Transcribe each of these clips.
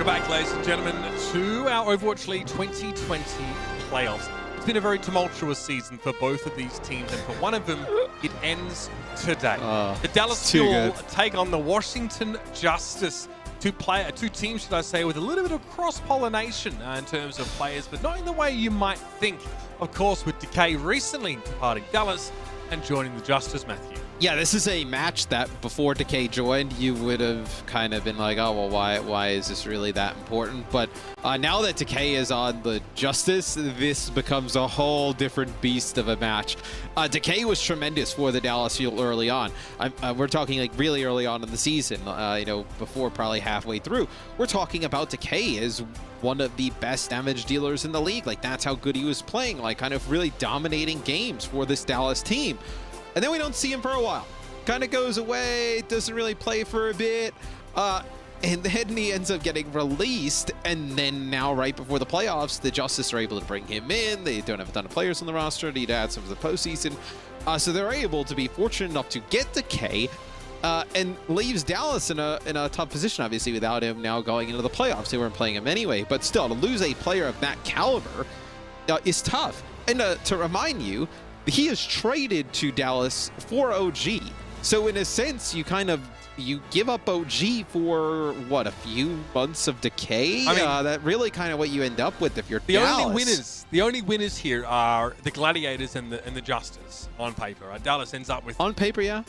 Welcome back, ladies and gentlemen, to our Overwatch League 2020 playoffs. It's been a very tumultuous season for both of these teams, and for one of them, it ends today. The Dallas Fuel take on the Washington Justice. Two teams, should I say, with a little bit of cross-pollination in terms of players, but not in the way you might think. Of course, with Decay recently departing Dallas and joining the Justice, Matthew. Yeah, this is a match that before Decay joined, you would have kind of been like, oh, well, why is this really that important? But now that Decay is on the Justice, this becomes a whole different beast of a match. Decay was tremendous for the Dallas Fuel early on. We're talking like really early on in the season, before probably halfway through. We're talking about Decay as one of the best damage dealers in the league. Like, that's how good he was playing, like kind of really dominating games for this Dallas team. And then we don't see him for a while. Kind of goes away, doesn't really play for a bit. And then he ends up getting released. And then now, right before the playoffs, the Justice are able to bring him in. They don't have a ton of players on the roster. Need to add some of the postseason. So they're able to be fortunate enough to get Decay. And leaves Dallas in a tough position, obviously, without him now going into the playoffs. They weren't playing him anyway. But still, to lose a player of that caliber is tough. And to remind you, he is traded to Dallas for OG. So in a sense, you give up OG for what, a few months of Decay? I mean, that really kind of what you end up with if you're Dallas. The only winners here are the Gladiators and the Justice on paper. Dallas ends up with on paper, yeah,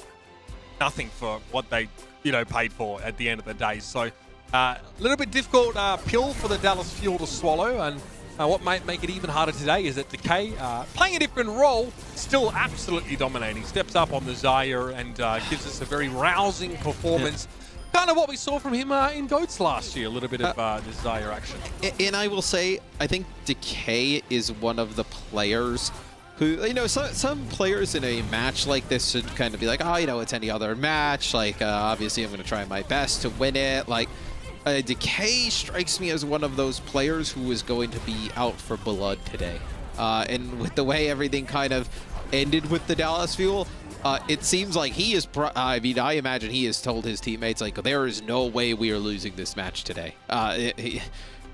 nothing for what they paid for at the end of the day. So a little bit difficult pill for the Dallas Fuel to swallow. And what might make it even harder today is that Decay, playing a different role, still absolutely dominating. Steps up on the Zarya and gives us a very rousing performance. Kind of what we saw from him in GOATS last year, a little bit of this Zarya action. And I will say, I think Decay is one of the players who, some players in a match like this should kind of be like, oh, it's any other match. Like, obviously, I'm going to try my best to win it. Like, Decay strikes me as one of those players who is going to be out for blood today. And with the way everything kind of ended with the Dallas Fuel, it seems like he is, I imagine he has told his teammates, like, there is no way we are losing this match today.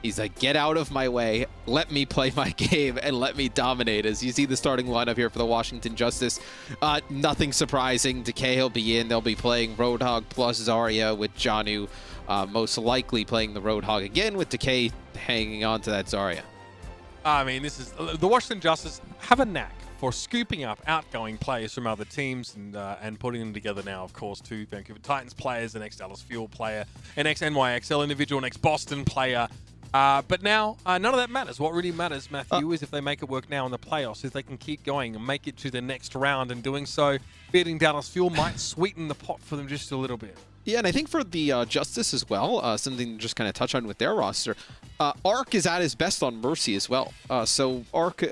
He's like, get out of my way, let me play my game, and let me dominate. As you see the starting lineup here for the Washington Justice, nothing surprising. Decay will be in. They'll be playing Roadhog plus Zarya with Janu, most likely playing the Roadhog again with Decay hanging on to that Zarya. I mean, this is the Washington Justice have a knack for scooping up outgoing players from other teams and putting them together now, of course, two Vancouver Titans players, an ex-Dallas Fuel player, an ex-NYXL individual, an ex-Boston player. But now, none of that matters. What really matters, Matthew, is if they make it work now in the playoffs, if they can keep going and make it to the next round, and doing so, beating Dallas Fuel might sweeten the pot for them just a little bit. Yeah, and I think for the Justice as well, something to just kind of touch on with their roster, Arc is at his best on Mercy as well. So Arc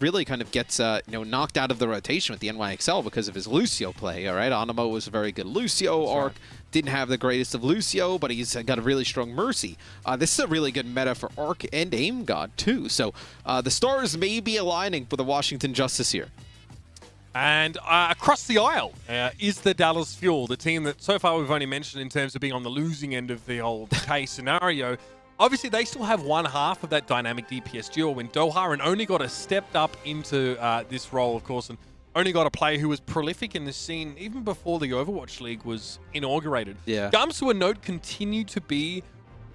really kind of gets knocked out of the rotation with the NYXL because of his Lucio play. All right, Animo was a very good Lucio. That's Arc didn't have the greatest of Lucio, but he's got a really strong Mercy. This is a really good meta for Arc and Aim God too. So the stars may be aligning for the Washington Justice here. And across the aisle is the Dallas Fuel, the team that so far we've only mentioned in terms of being on the losing end of the whole Decay scenario. Obviously, they still have one half of that dynamic DPS duo when Doha and Only got stepped up into this role, of course, and Only got a player who was prolific in this scene even before the Overwatch League was inaugurated. Yeah. Gums, to a note, continue to be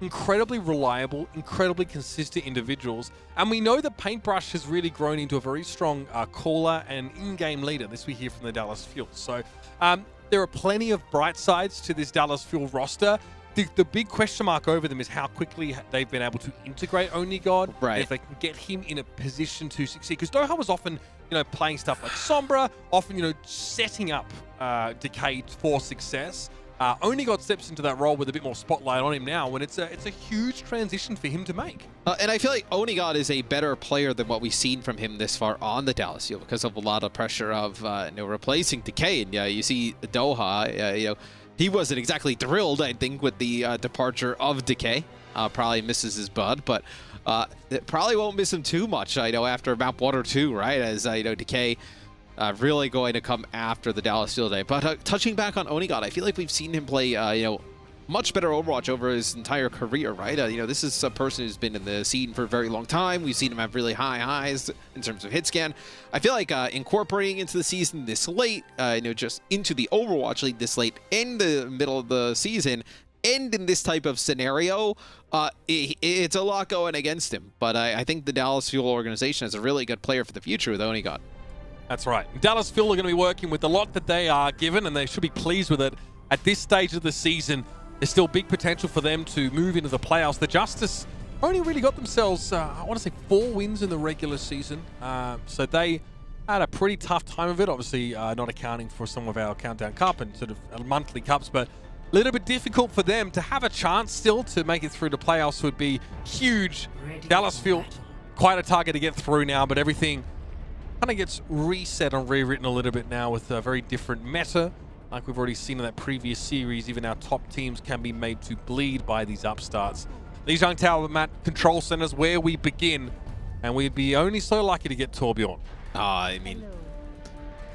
incredibly reliable, incredibly consistent individuals. And we know that Paintbrush has really grown into a very strong caller and in-game leader. This we hear from the Dallas Fuel. So there are plenty of bright sides to this Dallas Fuel roster. The big question mark over them is how quickly they've been able to integrate Only God. Right. If they can get him in a position to succeed. Because Doha was often, playing stuff like Sombra, often, setting up Decay for success. Only God steps into that role with a bit more spotlight on him now, when it's a huge transition for him to make. And I feel like Onigod is a better player than what we've seen from him this far on the Dallas Fuel because of a lot of pressure of replacing Decay. And you see Doha, he wasn't exactly thrilled, I think, with the departure of Decay. Probably misses his bud, but it probably won't miss him too much. After map 1 or 2, right? As Decay really going to come after the Dallas Fuel day. But touching back on Onigod, I feel like we've seen him play, much better Overwatch over his entire career, right? You know, this is a person who's been in the scene for a very long time. We've seen him have really high highs in terms of hit scan. I feel like incorporating into the season this late, you know, just into the Overwatch League this late in the middle of the season, and in this type of scenario, it's a lot going against him. But I think the Dallas Fuel organization is a really good player for the future with Onigon. That's right. Dallas Fuel are going to be working with the lot that they are given, and they should be pleased with it. At this stage of the season, there's still big potential for them to move into the playoffs. The Justice only really got themselves, I want to say, 4 wins in the regular season. So they had a pretty tough time of it, obviously not accounting for some of our Countdown Cup and sort of monthly cups, but a little bit difficult for them to have a chance still to make it through the playoffs would be huge. Dallas Fuel, quite a target to get through now, but everything kind of gets reset and rewritten a little bit now with a very different meta. Like we've already seen in that previous series, even our top teams can be made to bleed by these upstarts. Lijiang Tower, Matt, control centers where we begin, and we'd be only so lucky to get Torbjorn. I mean,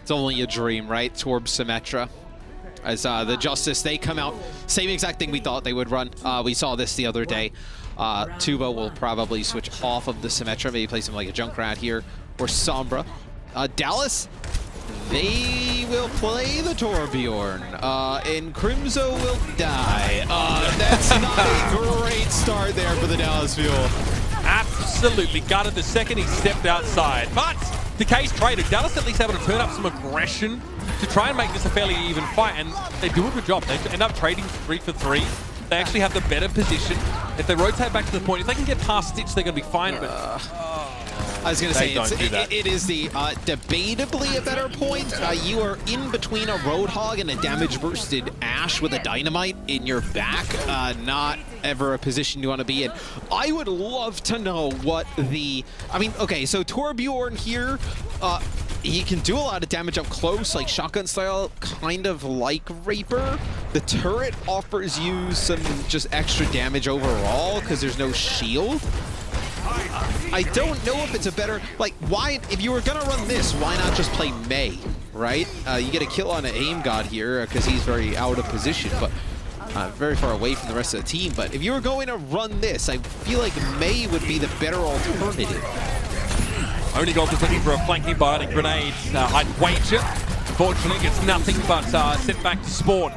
it's only a dream, right? Torb Symmetra. As the Justice, they come out, same exact thing we thought they would run. We saw this the other day. Tuba will probably switch off of the Symmetra, maybe play something like a Junkrat here, or Sombra. Dallas, they will play the Torbjorn, and Crimzo will die. That's not a great start there for the Dallas Fuel. Absolutely gutted the second he stepped outside. But Decay's traded. Dallas at least able to turn up some aggression to try and make this a fairly even fight, and they do a good job. They end up trading 3 for 3. They actually have the better position. If they rotate back to the point, if they can get past Stitch, they're going to be fine. But I was going to say, it is the debatably a better point. You are in between a Roadhog and a damage-boosted Ashe with a Dynamite in your back. Not ever a position you want to be in. I would love to know what the... I mean, okay, so Torbjorn here, he can do a lot of damage up close, like shotgun style, kind of like Raper. The turret offers you some just extra damage overall because there's no shield. I don't know if it's a better, like, why, if you were gonna run this, why not just play Mei, right? You get a kill on an aim god here because he's very out of position, but very far away from the rest of the team. But if you were going to run this, I feel like Mei would be the better alternative. Only Gold is looking for a flanking biotic grenade. I'd wager. Unfortunately, gets nothing but sent back to spawn.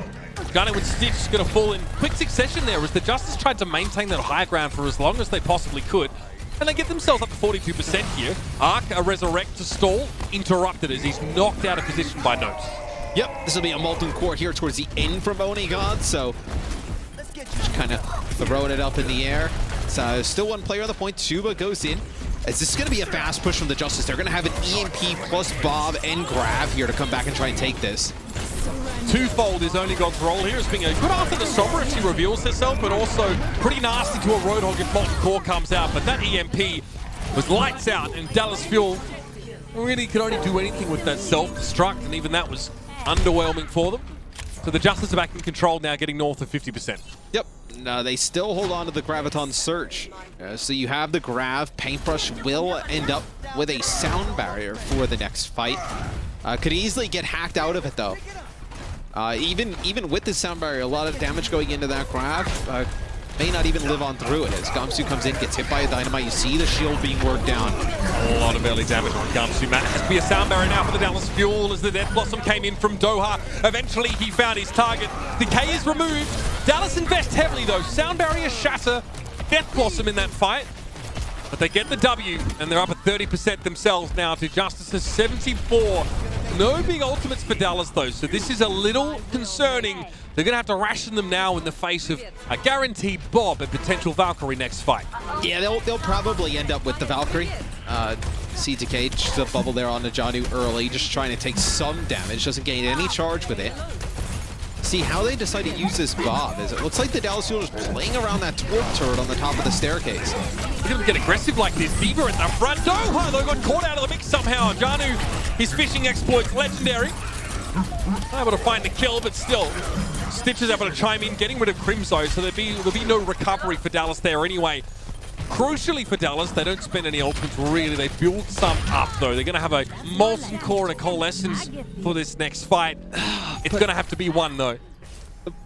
Gunning with Stitch is going to fall in quick succession there as the Justice tried to maintain that high ground for as long as they possibly could. And they get themselves up to 42% here. Arc, a resurrect to stall, interrupted as he's knocked out of position by Notes. Yep, this will be a Molten Core here towards the end from Onigon, so just kind of throwing it up in the air. So still one player on the point. Tuba goes in. As this is going to be a fast push from the Justice. They're going to have an EMP plus Bob and Grav here to come back and try and take this. Twofold is Onigon's role here as being a good after the Sombra if she reveals herself, but also pretty nasty to a Roadhog if Molten Core comes out. But that EMP was lights out, and Dallas Fuel really could only do anything with that self-destruct, and even that was underwhelming for them. So the Justice are back in control now, getting north of 50%. Yep. No, they still hold on to the Graviton Search. So you have the Grav. Paintbrush will end up with a sound barrier for the next fight. Could easily get hacked out of it, though. Even with the sound barrier, a lot of damage going into that Grav. May not even live on through it. As Gamsu comes in, gets hit by a Dynamite, you see the shield being worked down. A lot of early damage on Gamsu. Matt has to be a sound barrier now for the Dallas Fuel as the Death Blossom came in from Doha. Eventually, he found his target. Decay is removed. Dallas invest heavily, though. Sound barrier shatter. Death Blossom in that fight. But they get the W, and they're up at 30% themselves now to Justice's 74. No big ultimates for Dallas, though, so this is a little concerning. They're going to have to ration them now in the face of a guaranteed Bob and potential Valkyrie next fight. Yeah, they'll probably end up with the Valkyrie. See Decay, just a bubble there on Najanu early, just trying to take some damage. Doesn't gain any charge with it. See how they decide to use this Bob. Is it looks like the Dallas Fuel is playing around that Torb turret on the top of the staircase. He doesn't get aggressive like this. Beaver at the front. Doha, though, got caught out of the mix somehow. Janu, his fishing exploits legendary. Able to find the kill, but still. Stitch is able to chime in, getting rid of Crimzo, so there'll be no recovery for Dallas there anyway. Crucially for Dallas, they don't spend any ultimates really. They build some up, though. They're going to have a Molten Core and a Coalescence for this next fight. It's going to have to be one, though.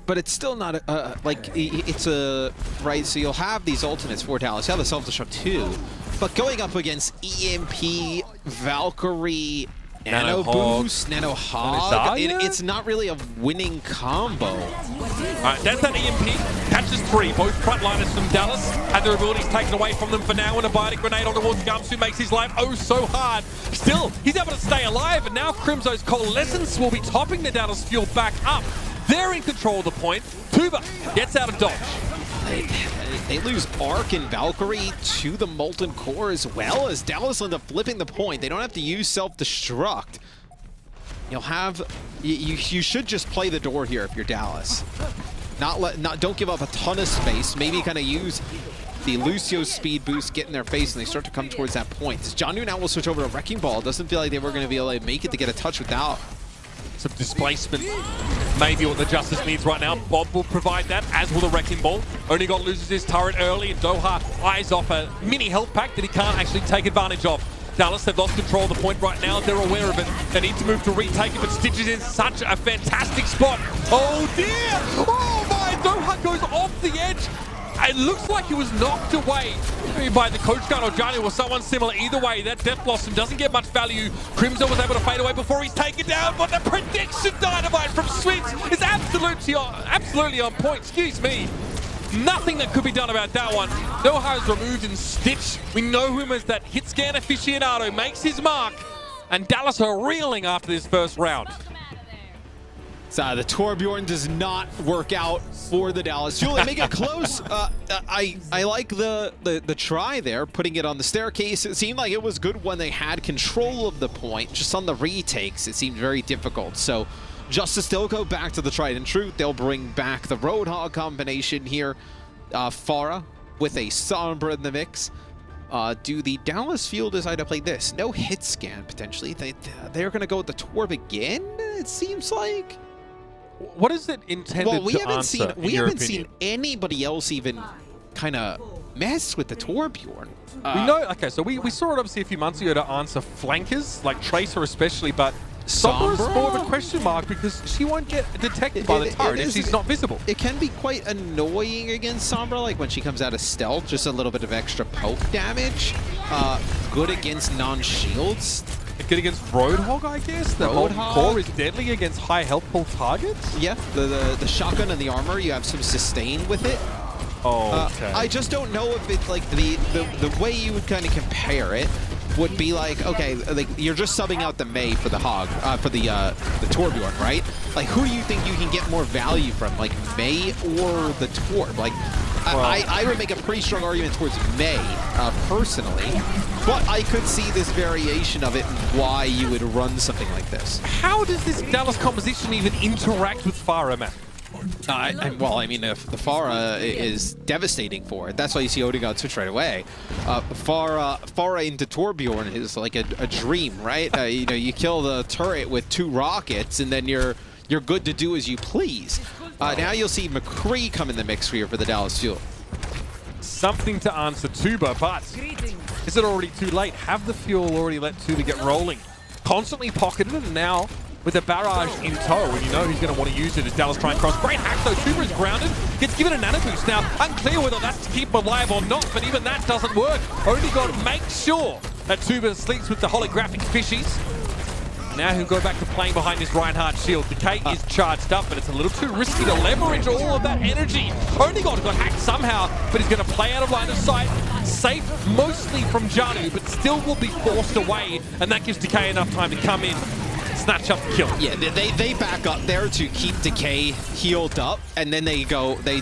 But it's still not it's a right. So you'll have these ultimates for Dallas. You have the self-destruct too, but going up against EMP, Valkyrie, Nano Boost, Nano Hog, it's not really a winning combo. Alright, that's that EMP. Catches 3. Both frontliners from Dallas had their abilities taken away from them for now, and a biotic grenade on towards Gumshoe makes his life oh so hard. Still, he's able to stay alive, and now Crimso's Coalescence will be topping the Dallas Fuel back up. They're in control of the point. Tuba gets out of dodge. They lose Arc and Valkyrie to the Molten Core, as well as Dallas end up flipping the point. They don't have to use self-destruct. You'll have... You should just play the door here if you're Dallas. Don't give up a ton of space. Maybe kind of use the Lucio speed boost, get in their face, and they start to come towards that point. Janu now will switch over to Wrecking Ball. Doesn't feel like they were going to be able to make it to get a touch without. Some displacement, maybe what the Justice needs right now. Bob will provide that, as will the Wrecking Ball. Only got loses his turret early, and Doha eyes off a mini health pack that he can't actually take advantage of. Dallas have lost control of the point right now. They're aware of it. They need to move to retake it, but Stitch is in such a fantastic spot. Oh dear! Oh my! Doha goes off the edge. It looks like he was knocked away by the Coach Gun or Johnny or someone similar. Either way, that Death Blossom doesn't get much value. Crimson was able to fade away before he's taken down, but the prediction dynamite from Switch is absolutely on point. Excuse me. Nothing that could be done about that one. Doha is removed in Stitch. We know him as that hit scan aficionado, makes his mark, and Dallas are reeling after this first round. So the Torbjorn does not work out for the Dallas Fuel. They make it close. I like the try there, putting it on the staircase. It seemed like it was good when they had control of the point. Just on the retakes, it seemed very difficult. So Justice, they'll go back to the Tried and True. They'll bring back the Roadhog combination here. Farah with a Sombra in the mix. Do the Dallas Fuel decide to play this? No hit scan, potentially. They're going to go with the Torb again, it seems like. What is it intended we to haven't answer, we haven't seen anybody else even kind of mess with the Torbjorn. We know, okay, so we saw it obviously a few months ago to answer flankers, like Tracer especially, but Sombra's more of a question mark because she won't get detected by the turret if she's not visible. It can be quite annoying against Sombra, like when she comes out of stealth, just a little bit of extra poke damage. Good against non-shields. Good against Roadhog, I guess. The Roadhog core is deadly against high health pool targets. Yeah, the shotgun and the armor, you have some sustain with it. Oh, okay. I just don't know if it's like the way you would kind of compare it would be like, okay, like you're just subbing out the Mei for the Hog, for the Torbjorn, right? Like, who do you think you can get more value from, like Mei or the Torb? Like, well, I would make a pretty strong argument towards Mei, personally, but I could see this variation of it and why you would run something like this. How does this Dallas composition even interact with Farah, Matt? Well, I mean, if the Farah is devastating for it, that's why you see Odegaard switch right away. Farah into Torbjorn is like a dream, right? You know, you kill the turret with 2 rockets, and then you're good to do as you please. Now you'll see McCree come in the mix here for the Dallas Fuel. Something to answer Tuba, but is it already too late? Have the Fuel already let Tuba get rolling? Constantly pocketed, and now with a barrage in tow, and you know he's going to want to use it as Dallas try and cross. Great hack though, Tuba is grounded, gets given a nano boost. Now, unclear whether that's to keep him alive or not, but even that doesn't work. Only got to make sure that Tuba sleeps with the holographic fishies. Now he'll go back to playing behind his Reinhardt shield. Decay is charged up, but it's a little too risky to leverage all of that energy. Only got hacked somehow, but he's going to play out of line of sight. Safe mostly from Janu, but still will be forced away, and that gives Decay enough time to come in, snatch up the kill. Yeah, they back up there to keep Decay healed up, and then they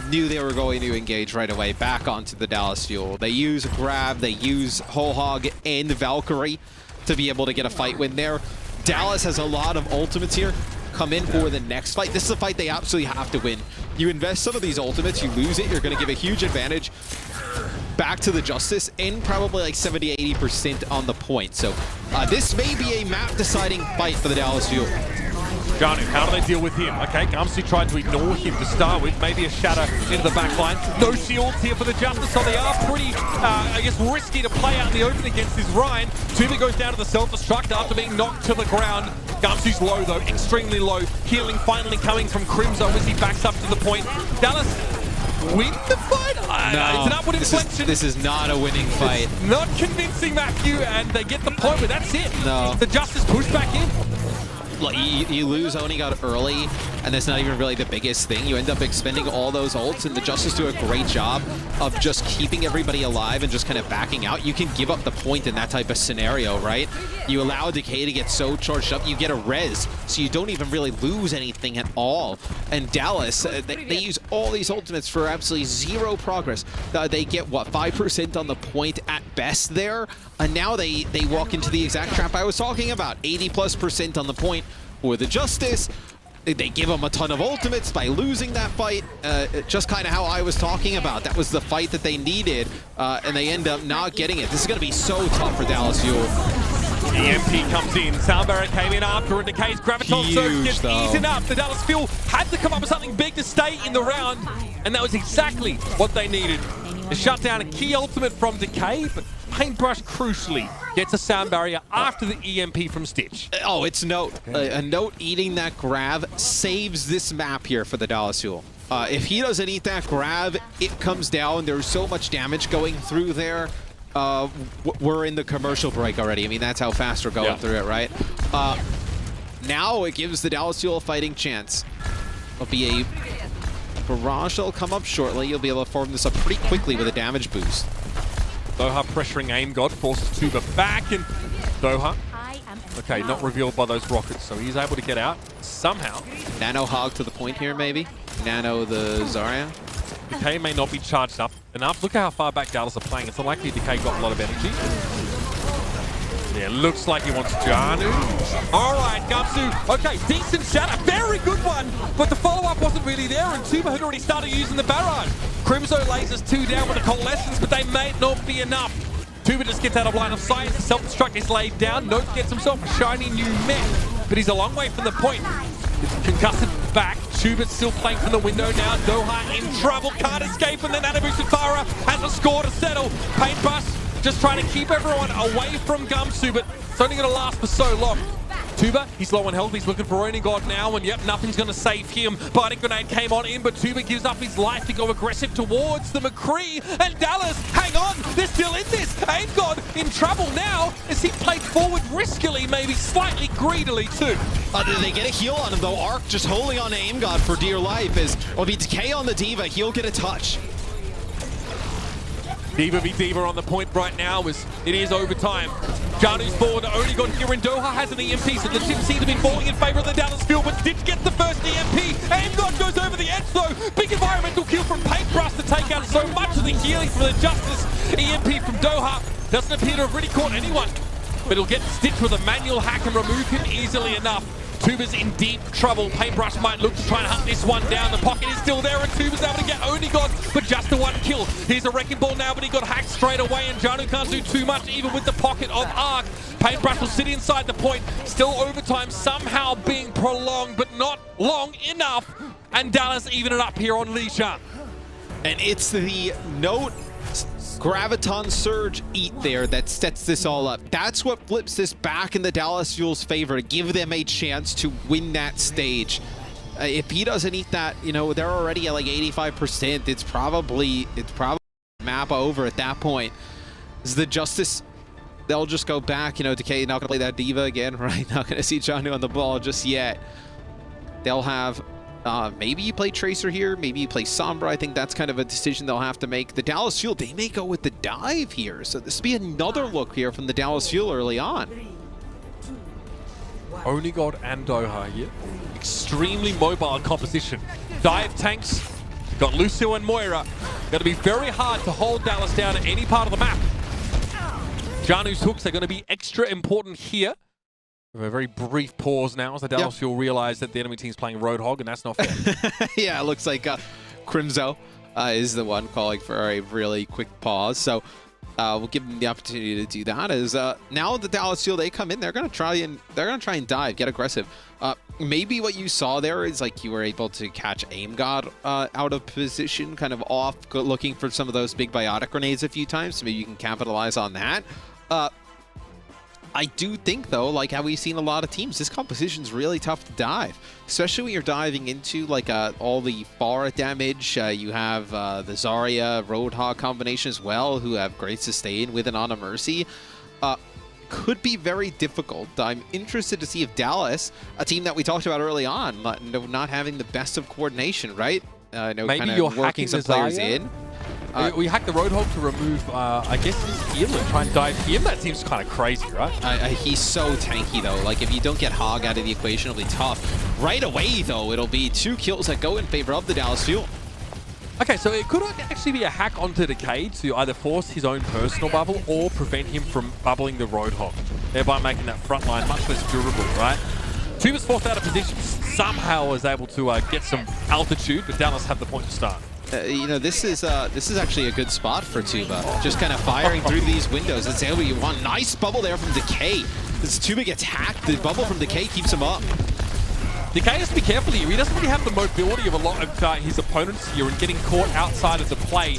knew they were going to engage right away back onto the Dallas Fuel. They use Grab, they use Whole Hog and Valkyrie to be able to get a fight win there. Dallas has a lot of ultimates here. Come in for the next fight. This is a fight they absolutely have to win. You invest some of these ultimates, you lose it, you're going to give a huge advantage back to the Justice, and probably like 70-80% on the point. So this may be a map-deciding fight for the Dallas Fuel. Janu, how do they deal with him? Okay, Gumshoe tried to ignore him to start with. Maybe a shatter into the back line. No shields here for the Justice, so they are pretty, I guess, risky to play out in the open against this Ryan. Tuba goes down to the self-destruct after being knocked to the ground. Gamsu's low though, extremely low. Healing finally coming from Crimzo as he backs up to the point. Dallas win the fight? No, it's an upward inflection. This is not a winning fight. Not convincing, Matthew, and they get the point, but that's it. No. The Justice push back in. Like, you lose Onigod early, and that's not even really the biggest thing. You end up expending all those ults, and the Justice do a great job of just keeping everybody alive and just kind of backing out. You can give up the point in that type of scenario, right? You allow Decay to get so charged up, you get a res, so you don't even really lose anything at all. And Dallas, they use all these ultimates for absolutely zero progress. They get, what, 5% on the point at best there? And now they walk into the exact trap I was talking about, 80+% on the point for the Justice. They give them a ton of ultimates by losing that fight, just kind of how I was talking about. That was the fight that they needed, and they end up not getting it. This is going to be so tough for Dallas Fuel. EMP comes in, Sound Barrier came in after, and Decay's Graviton Surge gets eaten up. The Dallas Fuel had to come up with something big to stay in the round, and that was exactly what they needed. To shut down a key ultimate from Decay, but Paintbrush crucially gets a Sound Barrier after the EMP from Stitch. Oh, it's Note. A Note eating that Grav saves this map here for the Dallas Fuel. If he doesn't eat that Grav, it comes down. There's so much damage going through there. We're in the commercial break already. I mean, that's how fast we're going through it, right? Now it gives the Dallas Fuel a fighting chance. It'll be a barrage that'll come up shortly. You'll be able to form this up pretty quickly with a damage boost. Doha pressuring Aim God, forces Tuba back, and Doha, okay, not revealed by those rockets, so he's able to get out somehow. Nano Hog to the point here, maybe? Nano the Zarya? Decay may not be charged up enough. Look at how far back Dallas are playing. It's unlikely Decay got a lot of energy. Yeah, looks like he wants Janu. All right, Gamsu. Okay, decent shot. A very good one. But the follow-up wasn't really there, and Tuba had already started using the barrage. Crimzo lasers 2 down with the coalescence, but they may not be enough. Tuba just gets out of line of sight. The self-destruct is laid down. Note gets himself a shiny new mech, but he's a long way from the point. It's concussed back. Tuba's still playing from the window now. Doha in trouble, can't escape, and then Anabusu Farah has a score to settle. Paintbrush just trying to keep everyone away from Gamsu, but it's only going to last for so long. Tuba, he's low on health, he's looking for Onigod now, and yep, nothing's going to save him. Biting Grenade came on in, but Tuba gives up his life to go aggressive towards the McCree, and Dallas, hang on, they're still in this. AimGod in trouble now as he played forward riskily, maybe slightly greedily too. They get a heal on him though. Arc just holding on to AimGod for dear life as will be Decay on the D.Va, he'll get a touch. D.Va v D.Va on the point right now as it is overtime. Janu's forward, only got here, and Doha has an EMP, so the chips seem to be falling in favor of the Dallas Fuel, but Stitch gets the first EMP. AimGod goes over the edge though. Big environmental kill from Paintbrush to take out so much of the healing from the Justice. EMP from Doha doesn't appear to have really caught anyone, but he'll get Stitch with a manual hack and remove him easily enough. Tuba's in deep trouble. Paintbrush might look to try and hunt this one down. The pocket is still there, and Tuba's able to get Onigod, but just the one kill. Here's a Wrecking Ball now, but he got hacked straight away, and Janu can't do too much, even with the pocket of Arc. Paintbrush will sit inside the point. Still overtime somehow being prolonged, but not long enough. And Dallas even it up here on Lijiang. And it's the Note Graviton Surge eat there that sets this all up. That's what flips this back in the Dallas Fuel's favor to give them a chance to win that stage. If he doesn't eat that, you know, they're already at like 85%. It's probably map over at that point. Is the Justice, they'll just go back, you know, Decay not gonna play that D.Va again, right? Not gonna see Janu on the ball just yet. They'll have maybe you play Tracer here, maybe you play Sombra. I think that's kind of a decision they'll have to make. The Dallas Fuel, they may go with the dive here. So this will be another look here from the Dallas Fuel early on. Onigod and Doha here. Extremely mobile composition. Dive tanks, got Lucio and Moira. Going to be very hard to hold Dallas down at any part of the map. Janu's hooks are going to be extra important here. A very brief pause now as the Dallas Fuel realize that the enemy team's playing Roadhog, and that's not fair. Yeah, it looks like Crimzo is the one calling for a really quick pause. So we'll give them the opportunity to do that. As now the Dallas Fuel, they come in, they're gonna try and dive, get aggressive. Maybe what you saw there is like you were able to catch AimGod out of position, kind of off, looking for some of those big biotic grenades a few times. So maybe you can capitalize on that. I do think, though, like how we've seen a lot of teams, this composition's really tough to dive, especially when you're diving into like all the far damage. You have the Zarya Roadhog combination as well, who have great sustain with an Ana Mercy. Could be very difficult. I'm interested to see if Dallas, a team that we talked about early on, not having the best of coordination, right? Maybe you're hacking some players in. We hacked the Roadhog to remove, I guess, his heal and try and dive him. That seems kind of crazy, right? He's so tanky, though. Like, if you don't get Hog out of the equation, it'll be tough. Right away, though, it'll be 2 kills that go in favor of the Dallas Fuel. Okay, so it could actually be a hack onto Decay to either force his own personal bubble or prevent him from bubbling the Roadhog, thereby making that front line much less durable, right? Tuba's forced out of position, somehow was able to get some altitude, but Dallas had the point to start. You know, this is actually a good spot for Tuba. Just kind of firing through these windows. It's one nice bubble there from Decay. As Tuba gets hacked, the bubble from Decay keeps him up. Decay has to be careful here. He doesn't really have the mobility of a lot of his opponents here, and getting caught outside of the play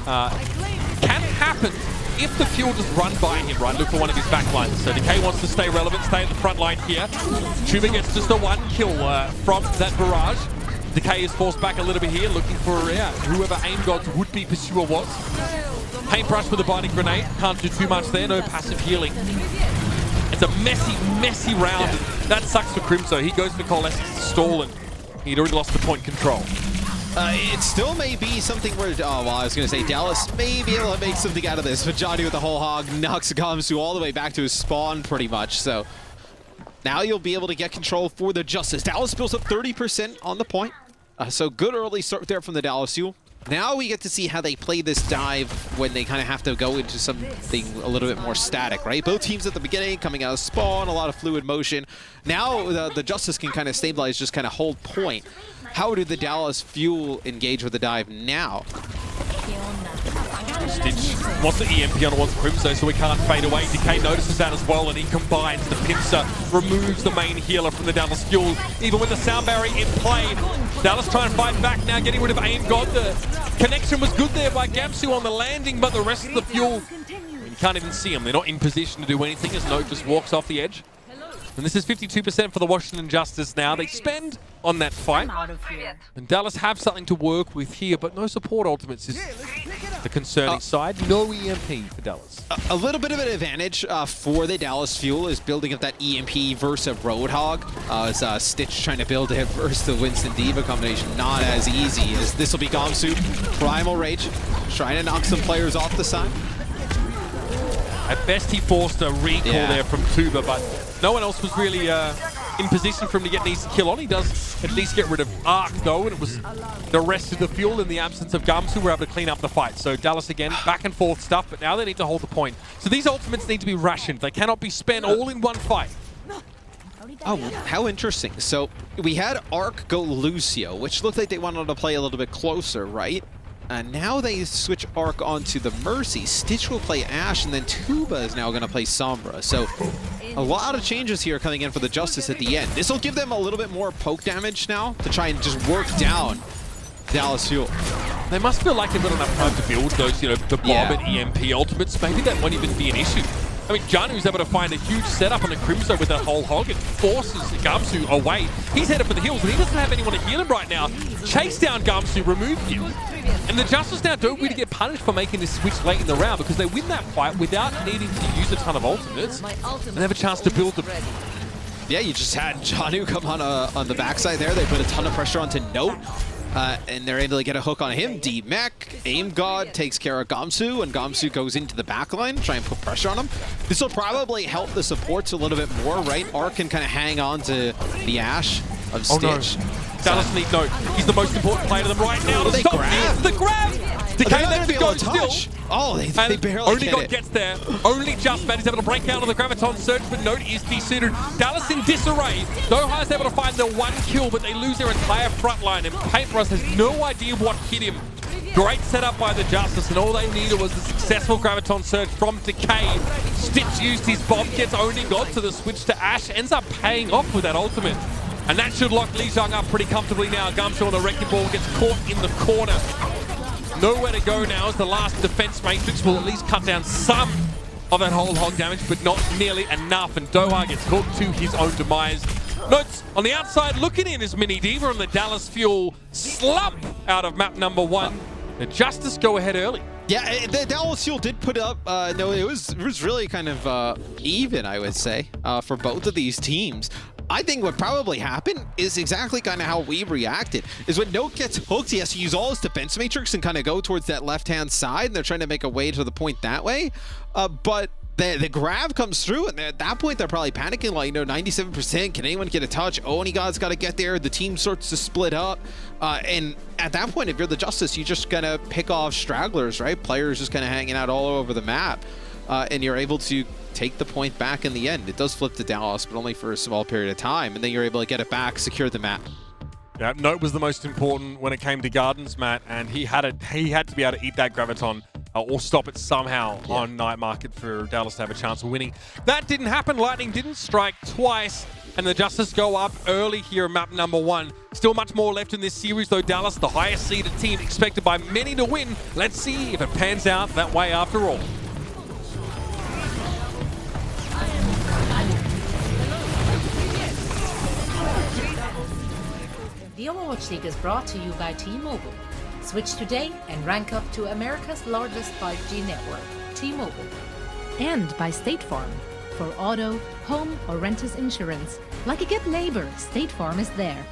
can happen if the Fuel just run by him, right? Look for one of his backlines. So Decay wants to stay relevant, stay at the front line here. Tuba gets just a 1 kill from that barrage. Decay is forced back a little bit here, looking for whoever Aim God's would-be pursuer was. Paintbrush with a biting grenade. Can't do too much there. No passive healing. It's a messy round. That sucks for Crimso. He goes for Coalescence to stall, and he'd already lost the point control. It still may be something where, I was going to say Dallas may be able to make something out of this, but Johnny with the whole hog knocks Gamsu all the way back to his spawn pretty much, so now you'll be able to get control for the Justice. Dallas builds up 30% on the point, so good early start there from the Dallas Fuel. Now we get to see how they play this dive when they kind of have to go into something a little bit more static, right? Both teams at the beginning coming out of spawn, a lot of fluid motion. Now the Justice can kind of stabilize, just kind of hold point. How do the Dallas Fuel engage with the dive now? Stitch wants the EMP on one's Crimso, so we can't fade away. Decay notices that as well, and he combines. The pincer removes the main healer from the Dallas Fuel, even with the sound barrier in play. Dallas trying to fight back now, getting rid of Aim God. The connection was good there by Gamsu on the landing, but the rest of the Fuel, you can't even see them. They're not in position to do anything as Note just walks off the edge. And this is 52% for the Washington Justice now. They spend on that fight. And Dallas have something to work with here, but no support ultimates is the concerning side. No EMP for Dallas. A little bit of an advantage for the Dallas Fuel is building up that EMP versus a Roadhog. As Stitch trying to build it versus the Winston D.Va combination. Not as easy as this will be Gamsu. Primal Rage, trying to knock some players off the side. At best, he forced a recall there from Tuba, but no one else was really in position for him to get an easy kill on. He does at least get rid of Arc, though, and it was the rest of the Fuel in the absence of Gamsu who were able to clean up the fight. So Dallas, again, back and forth stuff, but now they need to hold the point. So these ultimates need to be rationed. They cannot be spent all in one fight. Oh, how interesting. So we had Arc go Lucio, which looked like they wanted to play a little bit closer, right? And now they switch Arc onto the Mercy. Stitch will play Ashe, and then Tuba is now going to play Sombra. So a lot of changes here coming in for the Justice at the end. This will give them a little bit more poke damage now to try and just work down Dallas Fuel. They must feel like they've got enough time to build those, the bomb and EMP ultimates. Maybe that won't even be an issue. I mean, Janu is able to find a huge setup on the Crimso with that whole hog. It forces Gamsu away. He's headed for the hills, but he doesn't have anyone to heal him right now. Chase down Gamsu, remove him. And the Justice now don't really get punished for making this switch late in the round because they win that fight without needing to use a ton of ultimates. And they have a chance to build them. Yeah, you just had Janu come on the backside there. They put a ton of pressure onto Note. And they're able to get a hook on him. D-Mech, Aim God takes care of Gamsu, and Gamsu goes into the backline, try and put pressure on him. This will probably help the supports a little bit more, right? Arc can kind of hang on to the Ashe of Stitch. No. Dallas need Note. He's the most important player to them right now. They grab. The grab! Decay lets it go still. Oh, they barely Only God gets there. Only Just Man is able to break out of the Graviton Surge, but Note is desuited. Dallas in disarray. Doha is able to find the 1 kill, but they lose their entire front line, and Paintbrush has no idea what hit him. Great setup by the Justice, and all they needed was the successful Graviton Surge from Decay. Stitch used his bomb, gets Only God to the switch to Ashe, ends up paying off with that ultimate. And that should lock Lijiang up pretty comfortably now. Gamsu on the wrecking ball gets caught in the corner. Nowhere to go now as the last defense matrix will at least cut down some of that whole hog damage, but not nearly enough. And Doha gets hooked to his own demise. Notes on the outside, looking in is Mini Diva on the Dallas Fuel slump out of map number 1. The Justice go ahead early. Yeah, the Dallas Fuel did put up, no, it was really kind of even, I would say, for both of these teams. I think what probably happened is exactly kind of how we reacted, is when Note gets hooked, he has to use all his defense matrix and kind of go towards that left-hand side, and they're trying to make a way to the point that way. But the grab comes through, and at that point, they're probably panicking, like, 97%, can anyone get a touch? Onigod's got to get there. The team starts to split up. And at that point, if you're the Justice, you just kind of pick off stragglers, right? Players just kind of hanging out all over the map. And you're able to take the point back in the end. It does flip to Dallas, but only for a small period of time. And then you're able to get it back, secure the map. Yeah, Note was the most important when it came to Gardens, Matt, and he had to be able to eat that Graviton or stop it somehow on Night Market for Dallas to have a chance of winning. That didn't happen. Lightning didn't strike twice, and the Justice go up early here in map number 1. Still much more left in this series, though. Dallas, the highest seeded team, expected by many to win. Let's see if it pans out that way after all. The Overwatch League is brought to you by T-Mobile. Switch today and rank up to America's largest 5G network, T-Mobile. And by State Farm. For auto, home, or renters insurance, like a good neighbor, State Farm is there.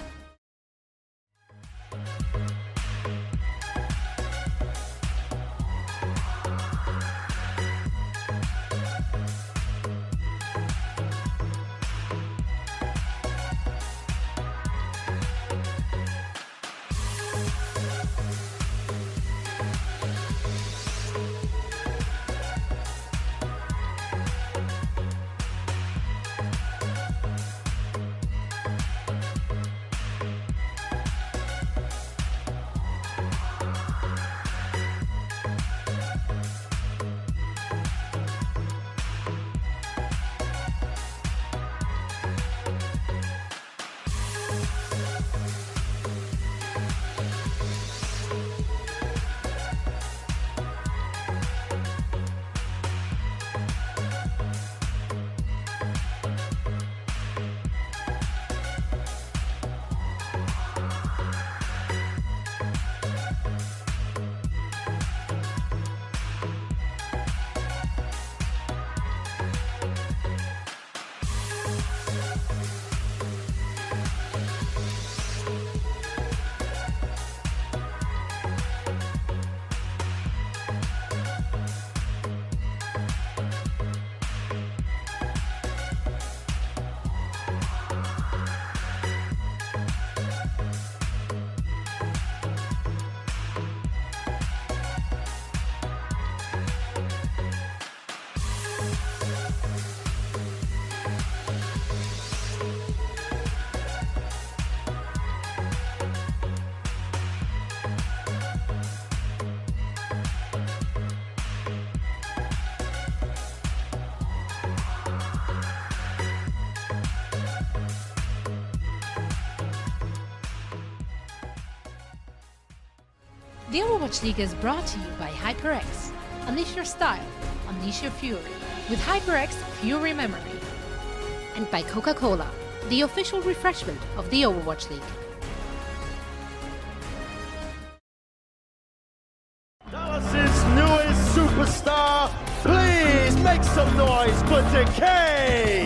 The Overwatch League is brought to you by HyperX. Unleash your style, unleash your fury with HyperX Fury Memory. And by Coca-Cola, the official refreshment of the Overwatch League. Dallas's newest superstar, please make some noise for Decay!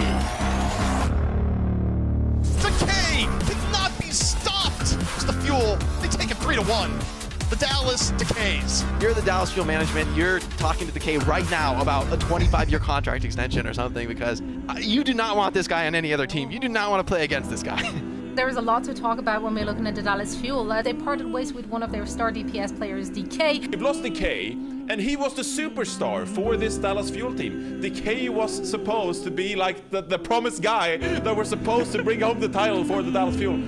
Decay cannot be stopped! It's the Fuel. They take it 3-1. The Dallas decays. You're the Dallas Fuel management. You're talking to Decay right now about a 25-year contract extension or something because you do not want this guy on any other team. You do not want to play against this guy. There is a lot to talk about when we're looking at the Dallas Fuel. They parted ways with one of their star DPS players, DK. They've lost Decay, and he was the superstar for this Dallas Fuel team. Decay was supposed to be like the promised guy that was supposed to bring home the title for the Dallas Fuel.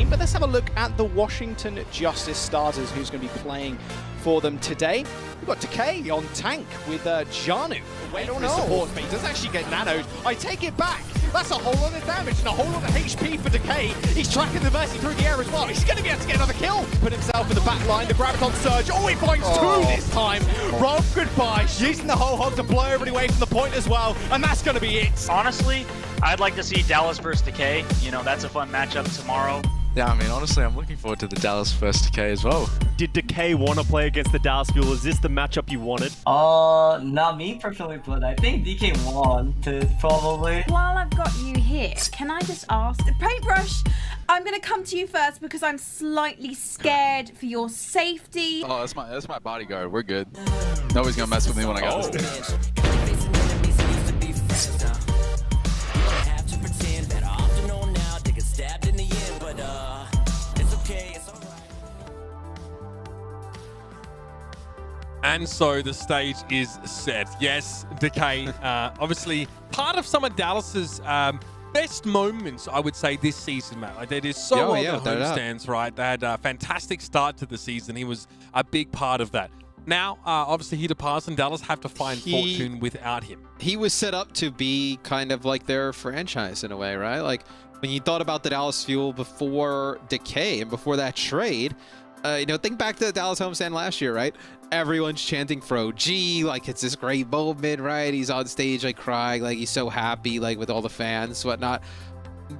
But let's have a look at the Washington Justice starters, who's going to be playing for them today. We've got Decay on tank with Janu. Wait on his support, but he does actually get nanoed. I take it back. That's a whole lot of damage and a whole lot of HP for Decay. He's tracking the Mercy through the air as well. He's going to be able to get another kill. Put himself in the back line. The Graviton Surge. Oh, he finds two this time. Rob could goodbye. Using the whole hog to blow everybody away from the point as well, and that's going to be it. Honestly, I'd like to see Dallas versus Decay. You know, that's a fun matchup tomorrow. Yeah, I mean, honestly, I'm looking forward to the Dallas versus Decay as well. Did Decay want to play against the Dallas Fuel? Is this the matchup you wanted? Not me personally, but I think DK wanted probably. While I've got you here, can I just ask, Paintbrush, I'm going to come to you first because I'm slightly scared for your safety. Oh, that's my bodyguard. We're good. Nobody's gonna mess with me when I got this thing. And so the stage is set. Yes, Decay, obviously part of some of Dallas's best moments, I would say, this season, Matt. Like, they did so well at the homestands, right? They had a fantastic start to the season. He was a big part of that. Now, obviously, he departs, and Dallas have to find fortune without him. He was set up to be kind of like their franchise in a way, right? Like, when you thought about the Dallas Fuel before Decay and before that trade, you know, think back to the Dallas homestand last year, right? Everyone's chanting for OG, like it's this great moment, right? He's on stage, like crying, like he's so happy, like with all the fans, whatnot.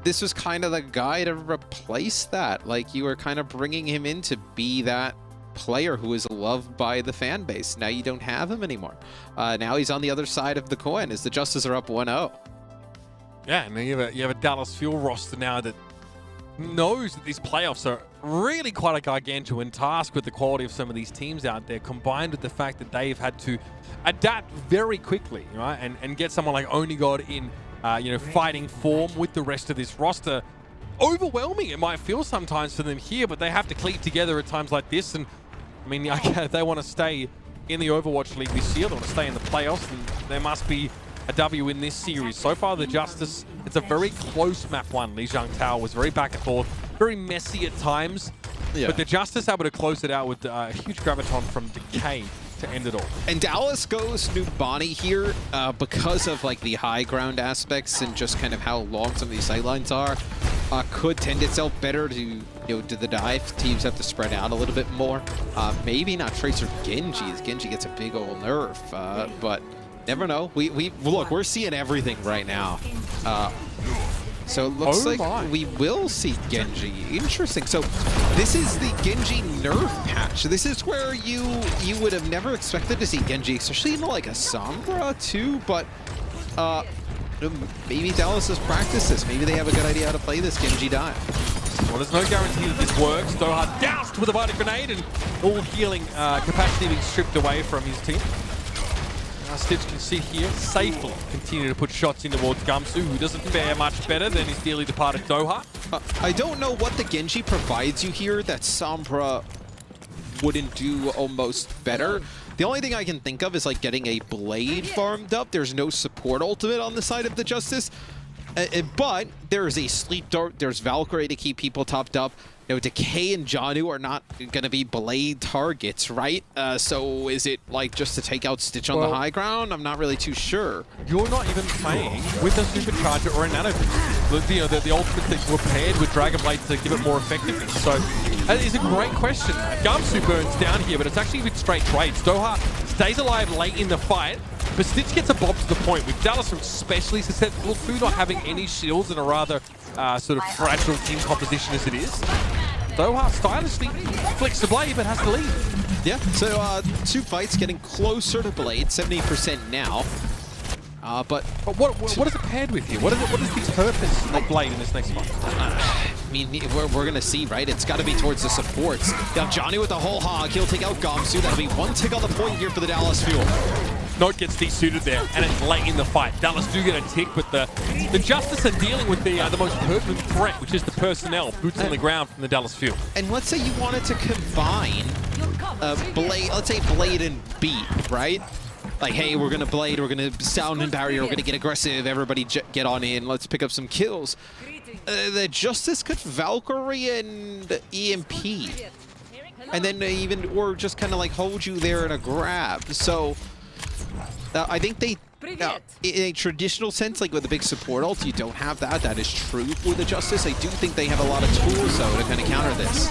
This was kind of the guy to replace that. Like, you were kind of bringing him in to be that player who is loved by the fan base. Now you don't have him anymore. Now he's on the other side of the coin as the Justice are up 1-0. Yeah, and you have a Dallas Fuel roster now that knows that these playoffs are really quite a gargantuan task with the quality of some of these teams out there, combined with the fact that they've had to adapt very quickly, right? And get someone like Onigod in, you know, fighting form with the rest of this roster. Overwhelming it might feel sometimes for them here, but they have to cleave together at times like this. And I mean, if they want to stay in the Overwatch League this year, they want to stay in the playoffs, and there must be a W in this series. So far, the Justice, it's a very close map one. Lijiang Tower was very back and forth, very messy at times, but the Justice able to close it out with a huge graviton from Decay to end it all. And Dallas goes Numbani here because of like the high ground aspects and just kind of how long some of these sightlines are. Could tend itself better to, to the dive. Teams have to spread out a little bit more. Maybe not Tracer Genji, as Genji gets a big old nerf, but never know. Look, we're seeing everything right now. So it looks like we will see Genji. Interesting. So this is the Genji nerf patch. This is where you would have never expected to see Genji, especially in like a Sombra too, but maybe Dallas has practiced this. Maybe they have a good idea how to play this Genji dive. Well, there's no guarantee that this works. Doha doused with a Vita Grenade, and all healing capacity being stripped away from his team. Stitch can sit here safely, continue to put shots in towards Gamsu, who doesn't fare much better than his dearly departed Doha. I don't know what the Genji provides you here that Sombra wouldn't do almost better. The only thing I can think of is like getting a Blade farmed up. There's no support ultimate on the side of the Justice, but there is a Sleep Dart, there's Valkyrie to keep people topped up. Decay and Janu are not going to be Blade targets, right? So is it like just to take out Stitch on the high ground? I'm not really too sure. You're not even playing with a Supercharger or a Nano Boost. The ultimate that were paired with Dragon Blade to give it more effectiveness. So that is a great question. Gamsu burns down here, but it's actually with straight trades. Doha stays alive late in the fight, but Stitch gets a bob to the point. With Dallas especially susceptible to not having any shields and a rather sort of fragile team composition as it is. Doha stylishly flicks the Blade, but has to leave. Yeah, so two fights getting closer to Blade, 70% now. But what is it paired with here? What is the purpose of Blade in this next fight? I mean, we're going to see, right? It's got to be towards the supports. Now, Johnny with the whole hog. He'll take out Gamsu. That'll be one tick on the point here for the Dallas Fuel. Note gets desuited there, and it's late in the fight. Dallas do get a tick, but the Justice are dealing with the most pertinent threat, which is the personnel, boots on the ground from the Dallas Fuel. And let's say you wanted to combine Blade, let's say Blade and Beat, right? Like, hey, we're gonna Blade, we're gonna sound and barrier, we're gonna get aggressive, everybody get on in, let's pick up some kills. The Justice could Valkyrie and EMP. And then or just kind of like hold you there in a grab. So I think they, in a traditional sense, like with a big support ult, you don't have that. That is true for the Justice. I do think they have a lot of tools, though, to kind of counter this.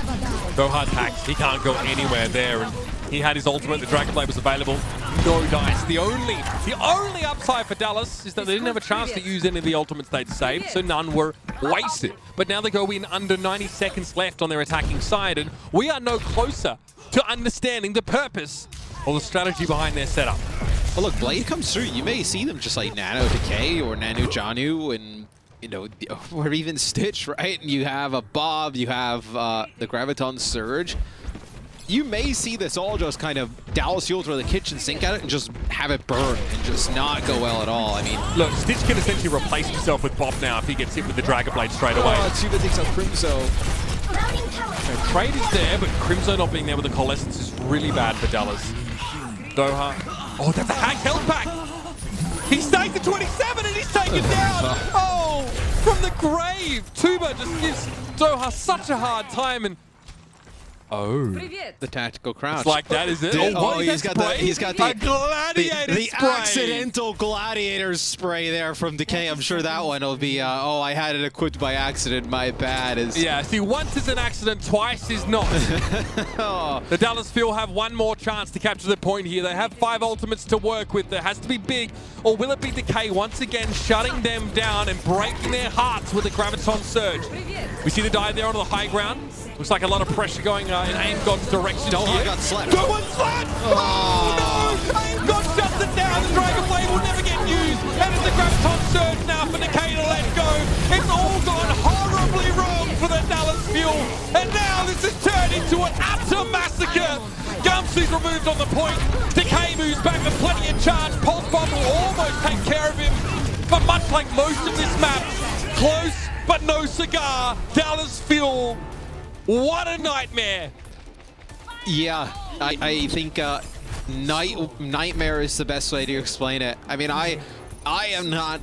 Doha hacked. He can't go anywhere there. And he had his ultimate. The Dragon Blade was available. no dice. The only upside for Dallas is that they didn't have a chance to use any of the ultimates they'd saved, so none were wasted. But now they go in under 90 seconds left on their attacking side, and we are no closer to understanding the purpose or the strategy behind their setup. Well, look, Blade comes through. You may see them just like Nano Decay or Nano Janu and, you know, or even Stitch, right? And you have a Bob, you have the Graviton Surge. You may see this all just kind of Dallas Fuel throw the kitchen sink at it and just have it burn and just not go well at all. I mean, look, Stitch can essentially replace himself with Bob now if he gets hit with the Dragon Blade straight away. Tuba takes out Crimzo. Trade is there, but Crimzo not being there with the Coalescence is really bad for Dallas. Doha. Oh, that's a hack health pack. He stays at 27 and he's taken down. Oh, from the grave. Tuba just gives Doha such a hard time and the tactical crouch. It's like that, is it? He's got the gladiator the spray. accidental gladiator spray there from Decay. I'm sure that one will be, oh, I had it equipped by accident, my bad. Yeah, see, once is an accident, twice is not. The Dallas Fuel have one more chance to capture the point here. They have 5 ultimates to work with. There has to be big, or will it be Decay once again shutting them down and breaking their hearts with a Graviton Surge? We see the dive there on the high ground. Looks like a lot of pressure going in AimGod's direction. Doha got slapped. Doha slapped! Oh no! AimGod shuts it down. The Dragon Blade will never get used. And it's the Graviton Surge now for Decay to let go. It's all gone horribly wrong for the Dallas Fuel. And now this has turned into an utter massacre. Gumsey's removed on the point. Decay moves back with plenty of charge. Pulse Bomb will almost take care of him. But much like most of this map, close but no cigar. Dallas Fuel. What a nightmare! Yeah, I think nightmare is the best way to explain it. I mean, I am not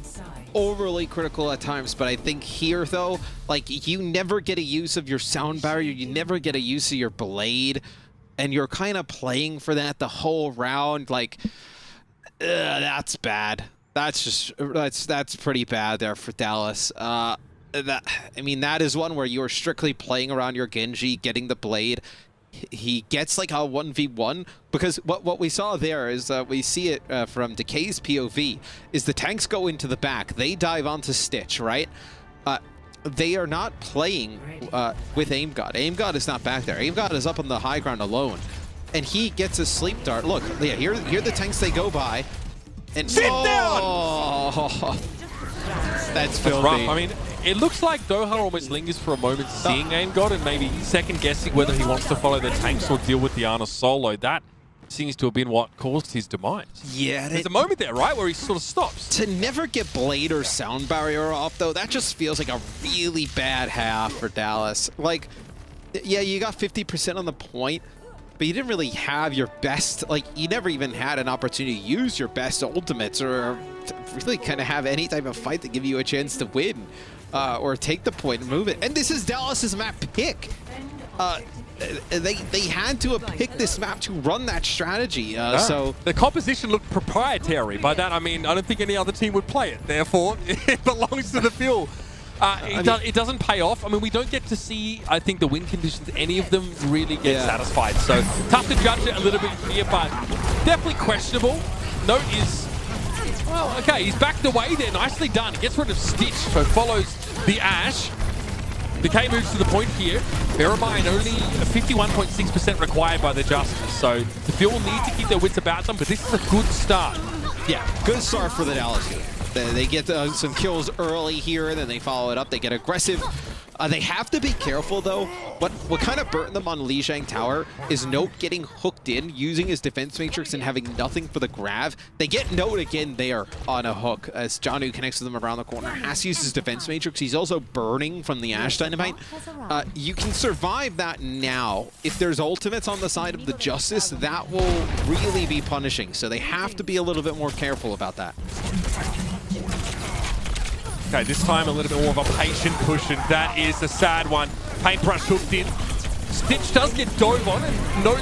overly critical at times, but I think here though, like, you never get a use of your sound barrier, you never get a use of your blade, and you're kind of playing for that the whole round. Like, that's bad. That's pretty bad there for Dallas. That is one where you're strictly playing around your Genji, getting the blade. He gets like a 1v1, because what we saw there is, we see it from Decay's POV, is the tanks go into the back, they dive onto Stitch, right? They are not playing with AimGod. AimGod is not back there. AimGod is up on the high ground alone, and he gets a sleep dart. Look, yeah, here the tanks they go by, and sit down. That's filthy. Rough. I mean, it looks like Doha almost lingers for a moment seeing AimGod and maybe second-guessing whether he wants to follow the tanks or deal with the Ana solo. That seems to have been what caused his demise. Yeah. There's a moment there, right, where he sort of stops. To never get blade or sound barrier off, though, that just feels like a really bad half for Dallas. Like, yeah, you got 50% on the point, but you didn't really have your best, like, you never even had an opportunity to use your best ultimates or to really kind of have any type of fight to give you a chance to win. Or take the point and move it. And this is Dallas's map pick. They had to have picked this map to run that strategy. So the composition looked proprietary. By that I mean I don't think any other team would play it. Therefore, it belongs to the Fuel. It doesn't pay off. I mean, we don't get to see, I think, the win conditions. Any of them really get satisfied. So tough to judge it a little bit here, but definitely questionable. Note is, well, okay, he's backed away there. Nicely done. Gets rid of Stitch, so follows the Ash. Decay moves to the point here. Bear in mind, only 51.6% required by the Justice, so the Fuel need to keep their wits about them, but this is a good start. Yeah, good start for the Dallas team. They get some kills early here, and then they follow it up. They get aggressive. They have to be careful, though. What kind of burnt them on Lijiang Tower is Note getting hooked in, using his defense matrix and having nothing for the grab. They get Note again there on a hook as Janu connects to them around the corner. Has to use his defense matrix. He's also burning from the Ash Dynamite. You can survive that now. If there's ultimates on the side of the Justice, that will really be punishing. So they have to be a little bit more careful about that. Okay, this time a little bit more of a patient push, and that is a sad one. Paintbrush hooked in. Stitch does get dove on, and Note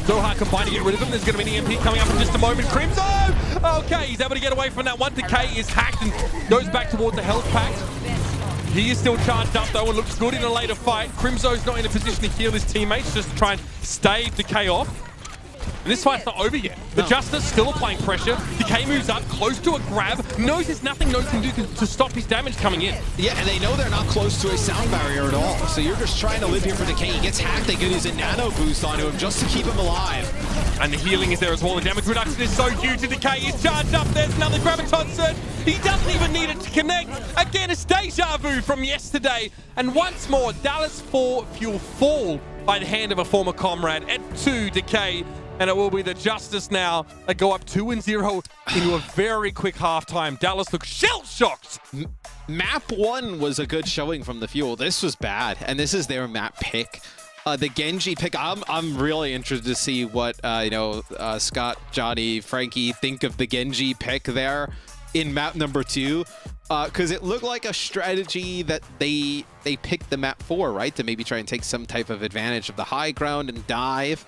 Doha combined to get rid of him. There's going to be an EMP coming up in just a moment. Crimzo! Okay, he's able to get away from that one. Decay is hacked and goes back towards the health pack. He is still charged up, though, and looks good in a later fight. Crimzo's not in a position to heal his teammates, just to try and stave Decay off. This fight's not over yet. The Justice still applying pressure. Decay moves up, close to a grab. Knows there's nothing Node can do to stop his damage coming in. Yeah, and they know they're not close to a sound barrier at all. So you're just trying to live here for Decay. He gets hacked. They could use a nano boost onto him just to keep him alive. And the healing is there as well. The damage reduction is so huge. And Decay is charged up. There's another Graviton surge. He doesn't even need it to connect. Again, it's deja vu from yesterday. And once more, Dallas Fuel fall by the hand of a former comrade at 2 Decay. And it will be the Justice now that go up 2-0 into a very quick halftime. Dallas looks shell-shocked. Map 1 was a good showing from the Fuel. This was bad, and this is their map pick. The Genji pick, I'm really interested to see what Scott, Johnny, Frankie think of the Genji pick there in map number 2. Because it looked like a strategy that they picked the map for, right? To maybe try and take some type of advantage of the high ground and dive.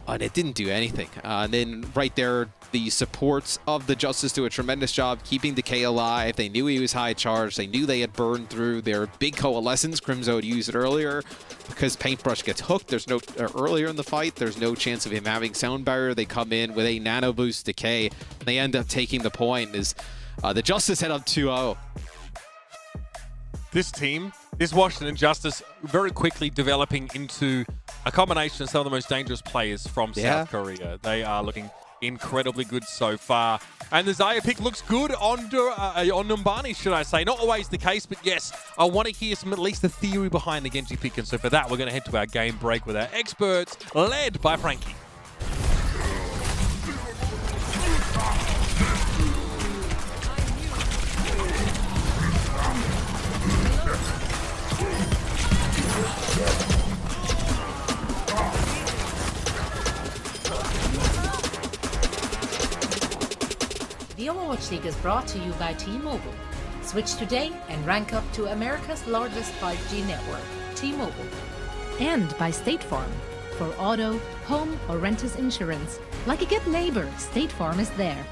And it didn't do anything. And then right there, the supports of the Justice do a tremendous job keeping Decay alive. They knew he was high charge. They knew they had burned through their big coalescence. Crimzo had used it earlier. Because Paintbrush gets hooked, there's no earlier in the fight, there's no chance of him having sound barrier. They come in with a nano boost Decay. They end up taking the point as the Justice head up 2-0. This team, this Washington Justice, very quickly developing into a combination of some of the most dangerous players from South Korea. They are looking incredibly good so far. And the Zaya pick looks good on Numbani, should I say. Not always the case, but yes, I want to hear some, at least the theory behind the Genji pick. And so for that, we're going to head to our game break with our experts, led by Frankie. The Overwatch League is brought to you by T-Mobile. Switch today and rank up to America's largest 5G network, T-Mobile. And by State Farm. For auto, home, or renters insurance, like a good neighbor, State Farm is there.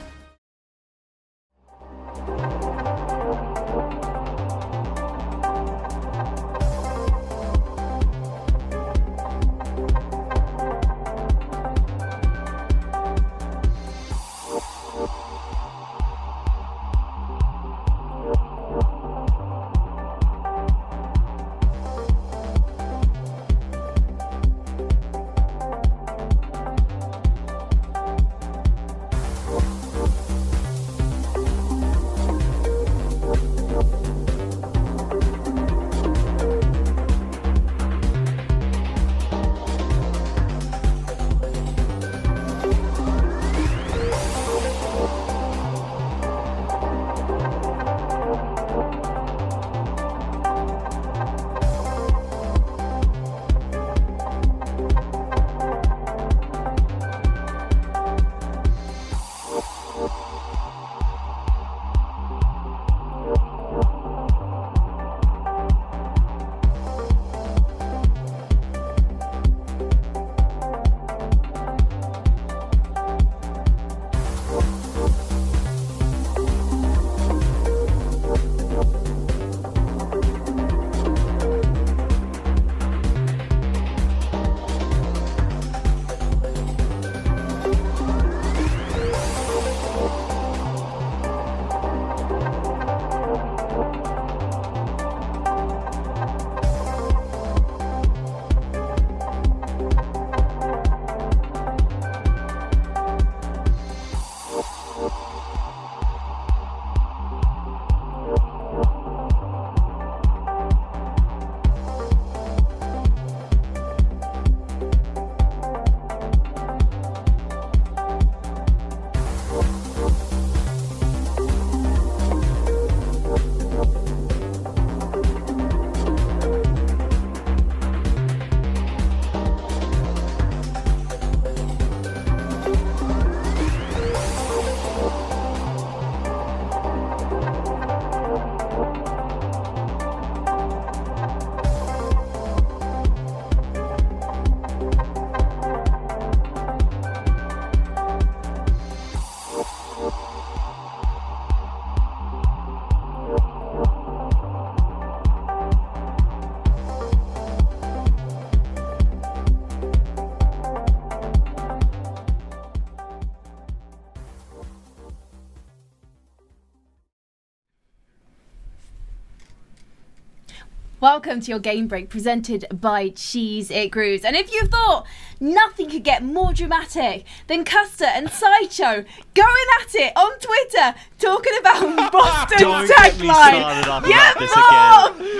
Welcome to your game break presented by Cheese It Grooves. And if you thought nothing could get more dramatic than Custer and Sideshow going at it on Twitter talking about Boston's tagline,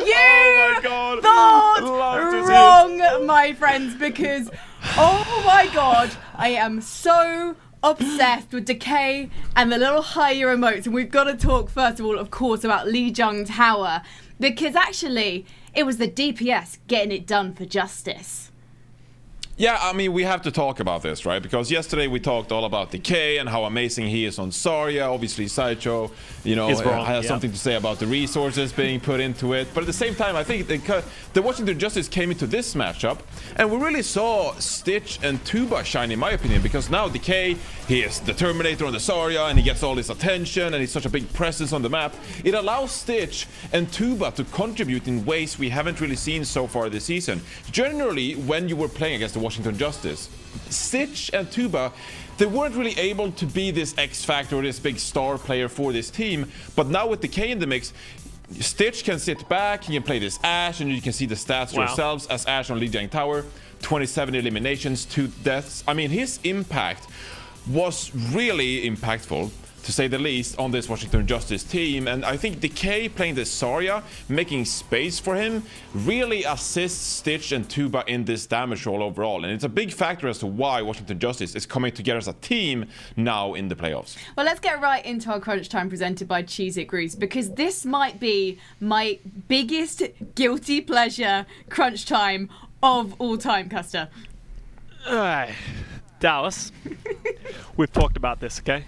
you thought wrong, my friends, because oh my god, I am so obsessed with Decay and the little higher emotes. And we've got to talk first of all, of course, about Lijiang Tower. Because actually, it was the DPS getting it done for Justice. Yeah, I mean, we have to talk about this, right? Because yesterday we talked all about Decay and how amazing he is on Zarya. Obviously, Sideshow, you know, has something to say about the resources being put into it. But at the same time, I think the Washington Justice came into this matchup, and we really saw Stitch and Tuba shine, in my opinion, because now Decay, he is the Terminator on the Zarya, and he gets all this attention, and he's such a big presence on the map. It allows Stitch and Tuba to contribute in ways we haven't really seen so far this season. Generally, when you were playing against the Washington Justice, Stitch and Tuba, they weren't really able to be this X factor or this big star player for this team. But now with Decay in the mix, Stitch can sit back, he can play this Ashe, and you can see the stats yourselves as Ashe on Lijiang Tower. 27 eliminations, 2 deaths. I mean, his impact was really impactful, to say the least, on this Washington Justice team. And I think Decay playing the Zarya, making space for him, really assists Stitch and Tuba in this damage roll overall. And it's a big factor as to why Washington Justice is coming together as a team now in the playoffs. Well, let's get right into our crunch time presented by Cheese It Grooves, because this might be my biggest guilty pleasure crunch time of all time, Custer. Dallas, we've talked about this, okay?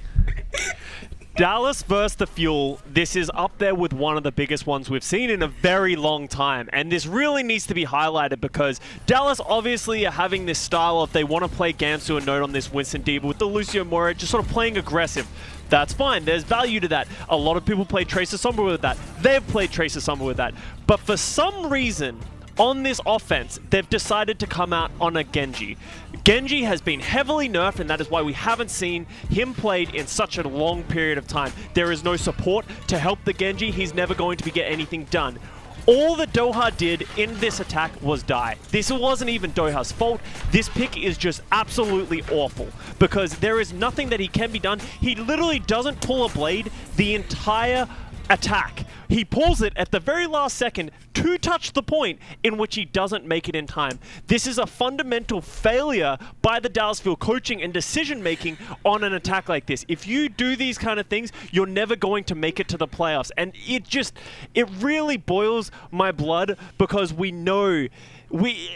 Dallas versus the Fuel, this is up there with one of the biggest ones we've seen in a very long time. And this really needs to be highlighted because Dallas obviously are having this style of they want to play Gamsu and Note on this Winston D, but with the Lucio Moira just sort of playing aggressive. That's fine. There's value to that. A lot of people play Tracer Sombra with that. They've played Tracer Sombra with that. But for some reason, on this offense, they've decided to come out on a Genji. Genji has been heavily nerfed, and that is why we haven't seen him played in such a long period of time. There is no support to help the Genji. He's never going to get anything done. All that Doha did in this attack was die. This wasn't even Doha's fault. This pick is just absolutely awful because there is nothing that he can be done. He literally doesn't pull a blade the entire attack. He pulls it at the very last second to touch the point in which he doesn't make it in time. This is a fundamental failure by the Dallas Fuel coaching and decision making on an attack like this. If you do these kind of things, you're never going to make it to the playoffs. And it really boils my blood because we know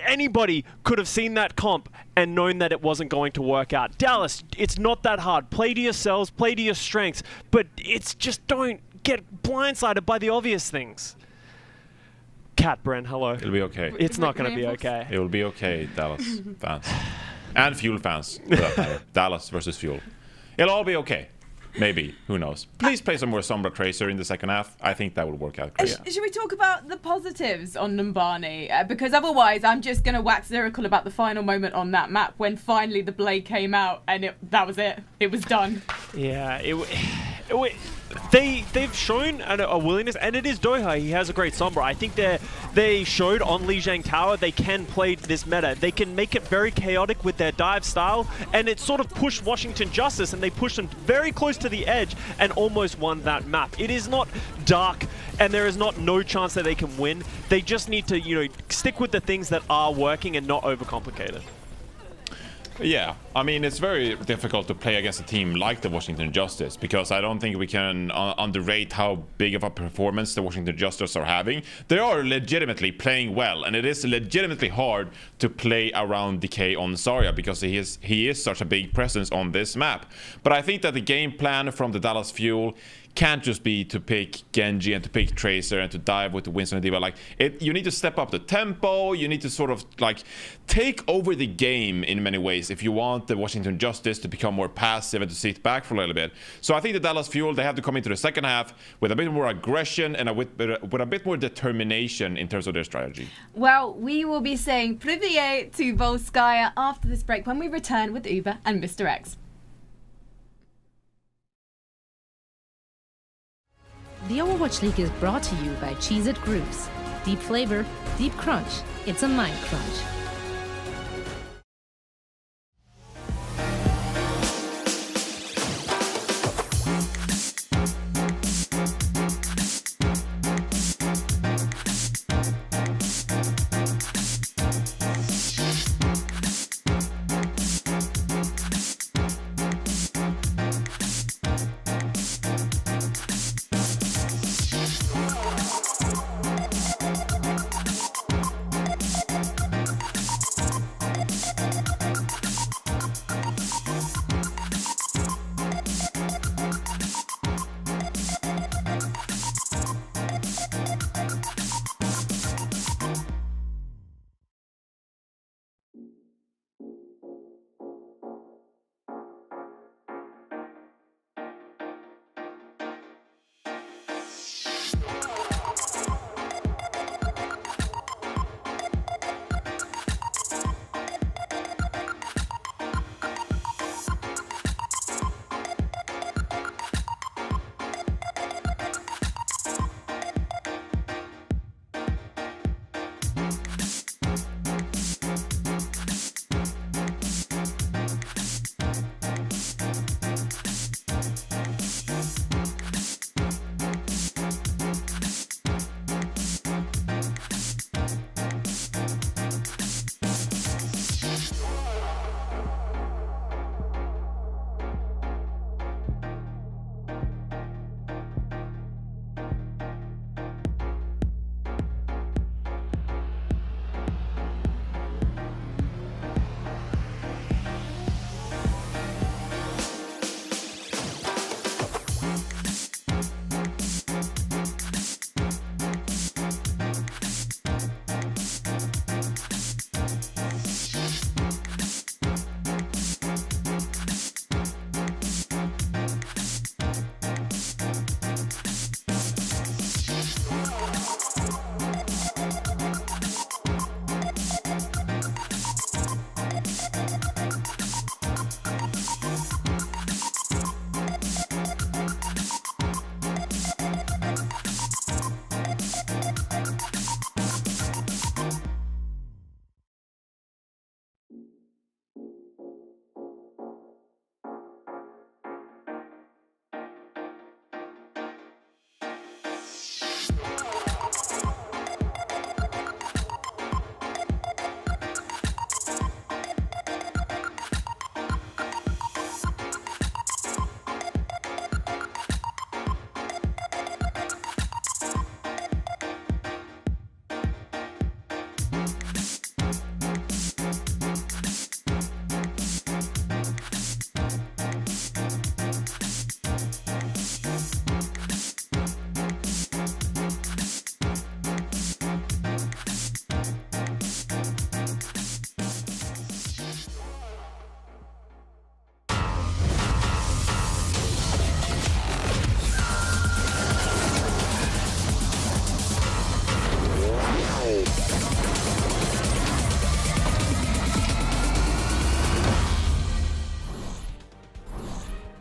anybody could have seen that comp and known that it wasn't going to work out. Dallas, it's not that hard. Play to yourselves, play to your strengths, but it's just don't get blindsided by the obvious things. Cat Bren, hello. It'll be okay. It's not going to be okay. It will be okay, Dallas fans. And Fuel fans, for that matter. Dallas versus Fuel. It'll all be okay. Maybe. Who knows? Please play some more Sombra Tracer in the second half. I think that will work out great. Should we talk about the positives on Numbani? Because otherwise, I'm just going to wax lyrical about the final moment on that map when finally the blade came out and that was it. It was done. Yeah, they've shown a willingness, and it is Doha. He has a great Sombra. I think they showed on Lijiang Tower they can play this meta. They can make it very chaotic with their dive style, and it sort of pushed Washington Justice, and they pushed them very close to the edge and almost won that map. It is not dark, and there is no chance that they can win. They just need to, stick with the things that are working and not overcomplicate it. Yeah, I mean, it's very difficult to play against a team like the Washington Justice because I don't think we can underrate how big of a performance the Washington Justice are having. They are legitimately playing well, and it is legitimately hard to play around Decay on Zarya because he is such a big presence on this map. But I think that the game plan from the Dallas Fuel can't just be to pick Genji and to pick Tracer and to dive with the Winston and D.Va. You need to step up the tempo. You need to sort of take over the game in many ways if you want the Washington Justice to become more passive and to sit back for a little bit. So I think the Dallas Fuel, they have to come into the second half with a bit more aggression and with a bit more determination in terms of their strategy. Well, we will be saying privyet to Volskaya after this break when we return with Uber and Mr. X. The Overwatch League is brought to you by Cheese It Grooves. Deep flavor, deep crunch. It's a mind crunch.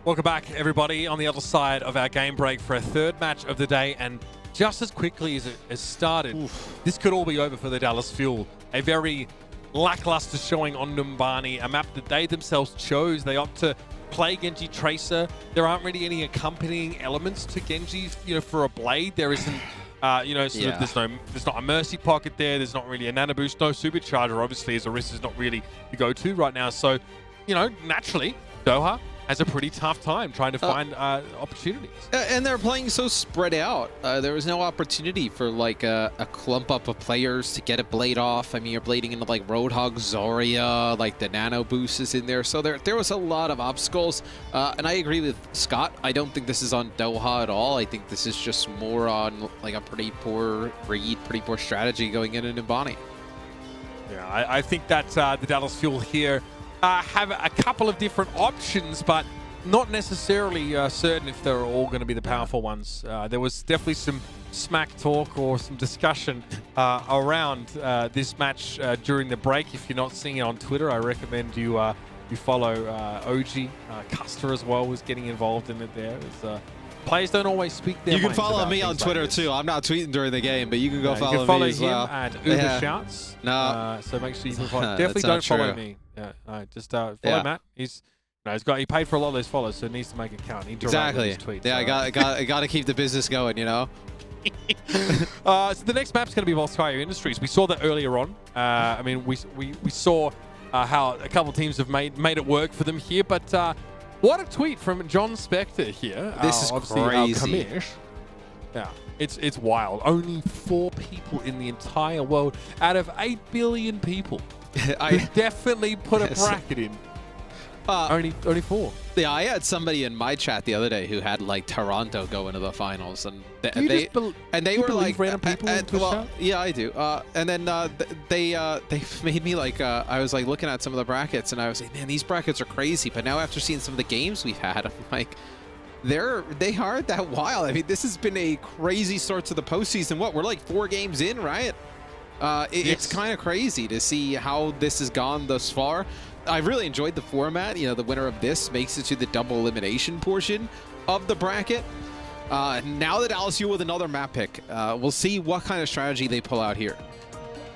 Welcome back, everybody, on the other side of our game break for a third match of the day. And just as quickly as it has started, this could all be over for the Dallas Fuel. A very lackluster showing on Numbani, a map that they themselves chose. They opt to play Genji Tracer. There aren't really any accompanying elements to Genji, for a blade. There isn't, there's not a Mercy Pocket there. There's not really a Nano Boost. No Supercharger, obviously, as Orisa is not really the go-to right now. So, naturally, Doha has a pretty tough time trying to find opportunities. And they're playing so spread out. There was no opportunity for like a clump up of players to get a blade off. I mean, you're blading into like Roadhog, Zarya, like the Nano Boost is in there. So there was a lot of obstacles. And I agree with Scott. I don't think this is on Doha at all. I think this is just more on like a pretty poor read, pretty poor strategy going in Numbani. Yeah, I think that the Dallas Fuel here have a couple of different options, but not necessarily certain if they're all going to be the powerful ones. There was definitely some smack talk or some discussion around this match during the break. If you're not seeing it on Twitter, I recommend you follow OG. Custer as well was getting involved in it there. It was Players don't always speak their You can minds follow about me on things Twitter like this. too. I'm not tweeting during the game, but you can go You follow can follow me as him well. at Uber Shouts. No. So make sure you can follow. That's Definitely not don't follow true. me. Yeah, just follow Matt. He paid for a lot of those follows, so he needs to make a count. Exactly. His tweets, Yeah, I got to keep the business going, you know. So the next map's going to be Volskaya Industries. We saw that earlier on. I mean, we saw how a couple teams have made it work for them here, but what a tweet from John Spector here. This is crazy. Yeah, it's wild. Only 4 people in the entire world out of 8 billion people who definitely put a bracket in. Only 4. Yeah, I had somebody in my chat the other day who had like Toronto go into the finals, and they were like, random people well, yeah, I do. And then they made me like, I was like looking at some of the brackets, and I was like, man, these brackets are crazy. But now after seeing some of the games we've had, I'm like, they aren't that wild. I mean, this has been a crazy start to the postseason. What, we're like 4 games in, right? It's kind of crazy to see how this has gone thus far. I really enjoyed the format. You know, the winner of this makes it to the double elimination portion of the bracket. Now the Dallas Fuel with another map pick. We'll see what kind of strategy they pull out here.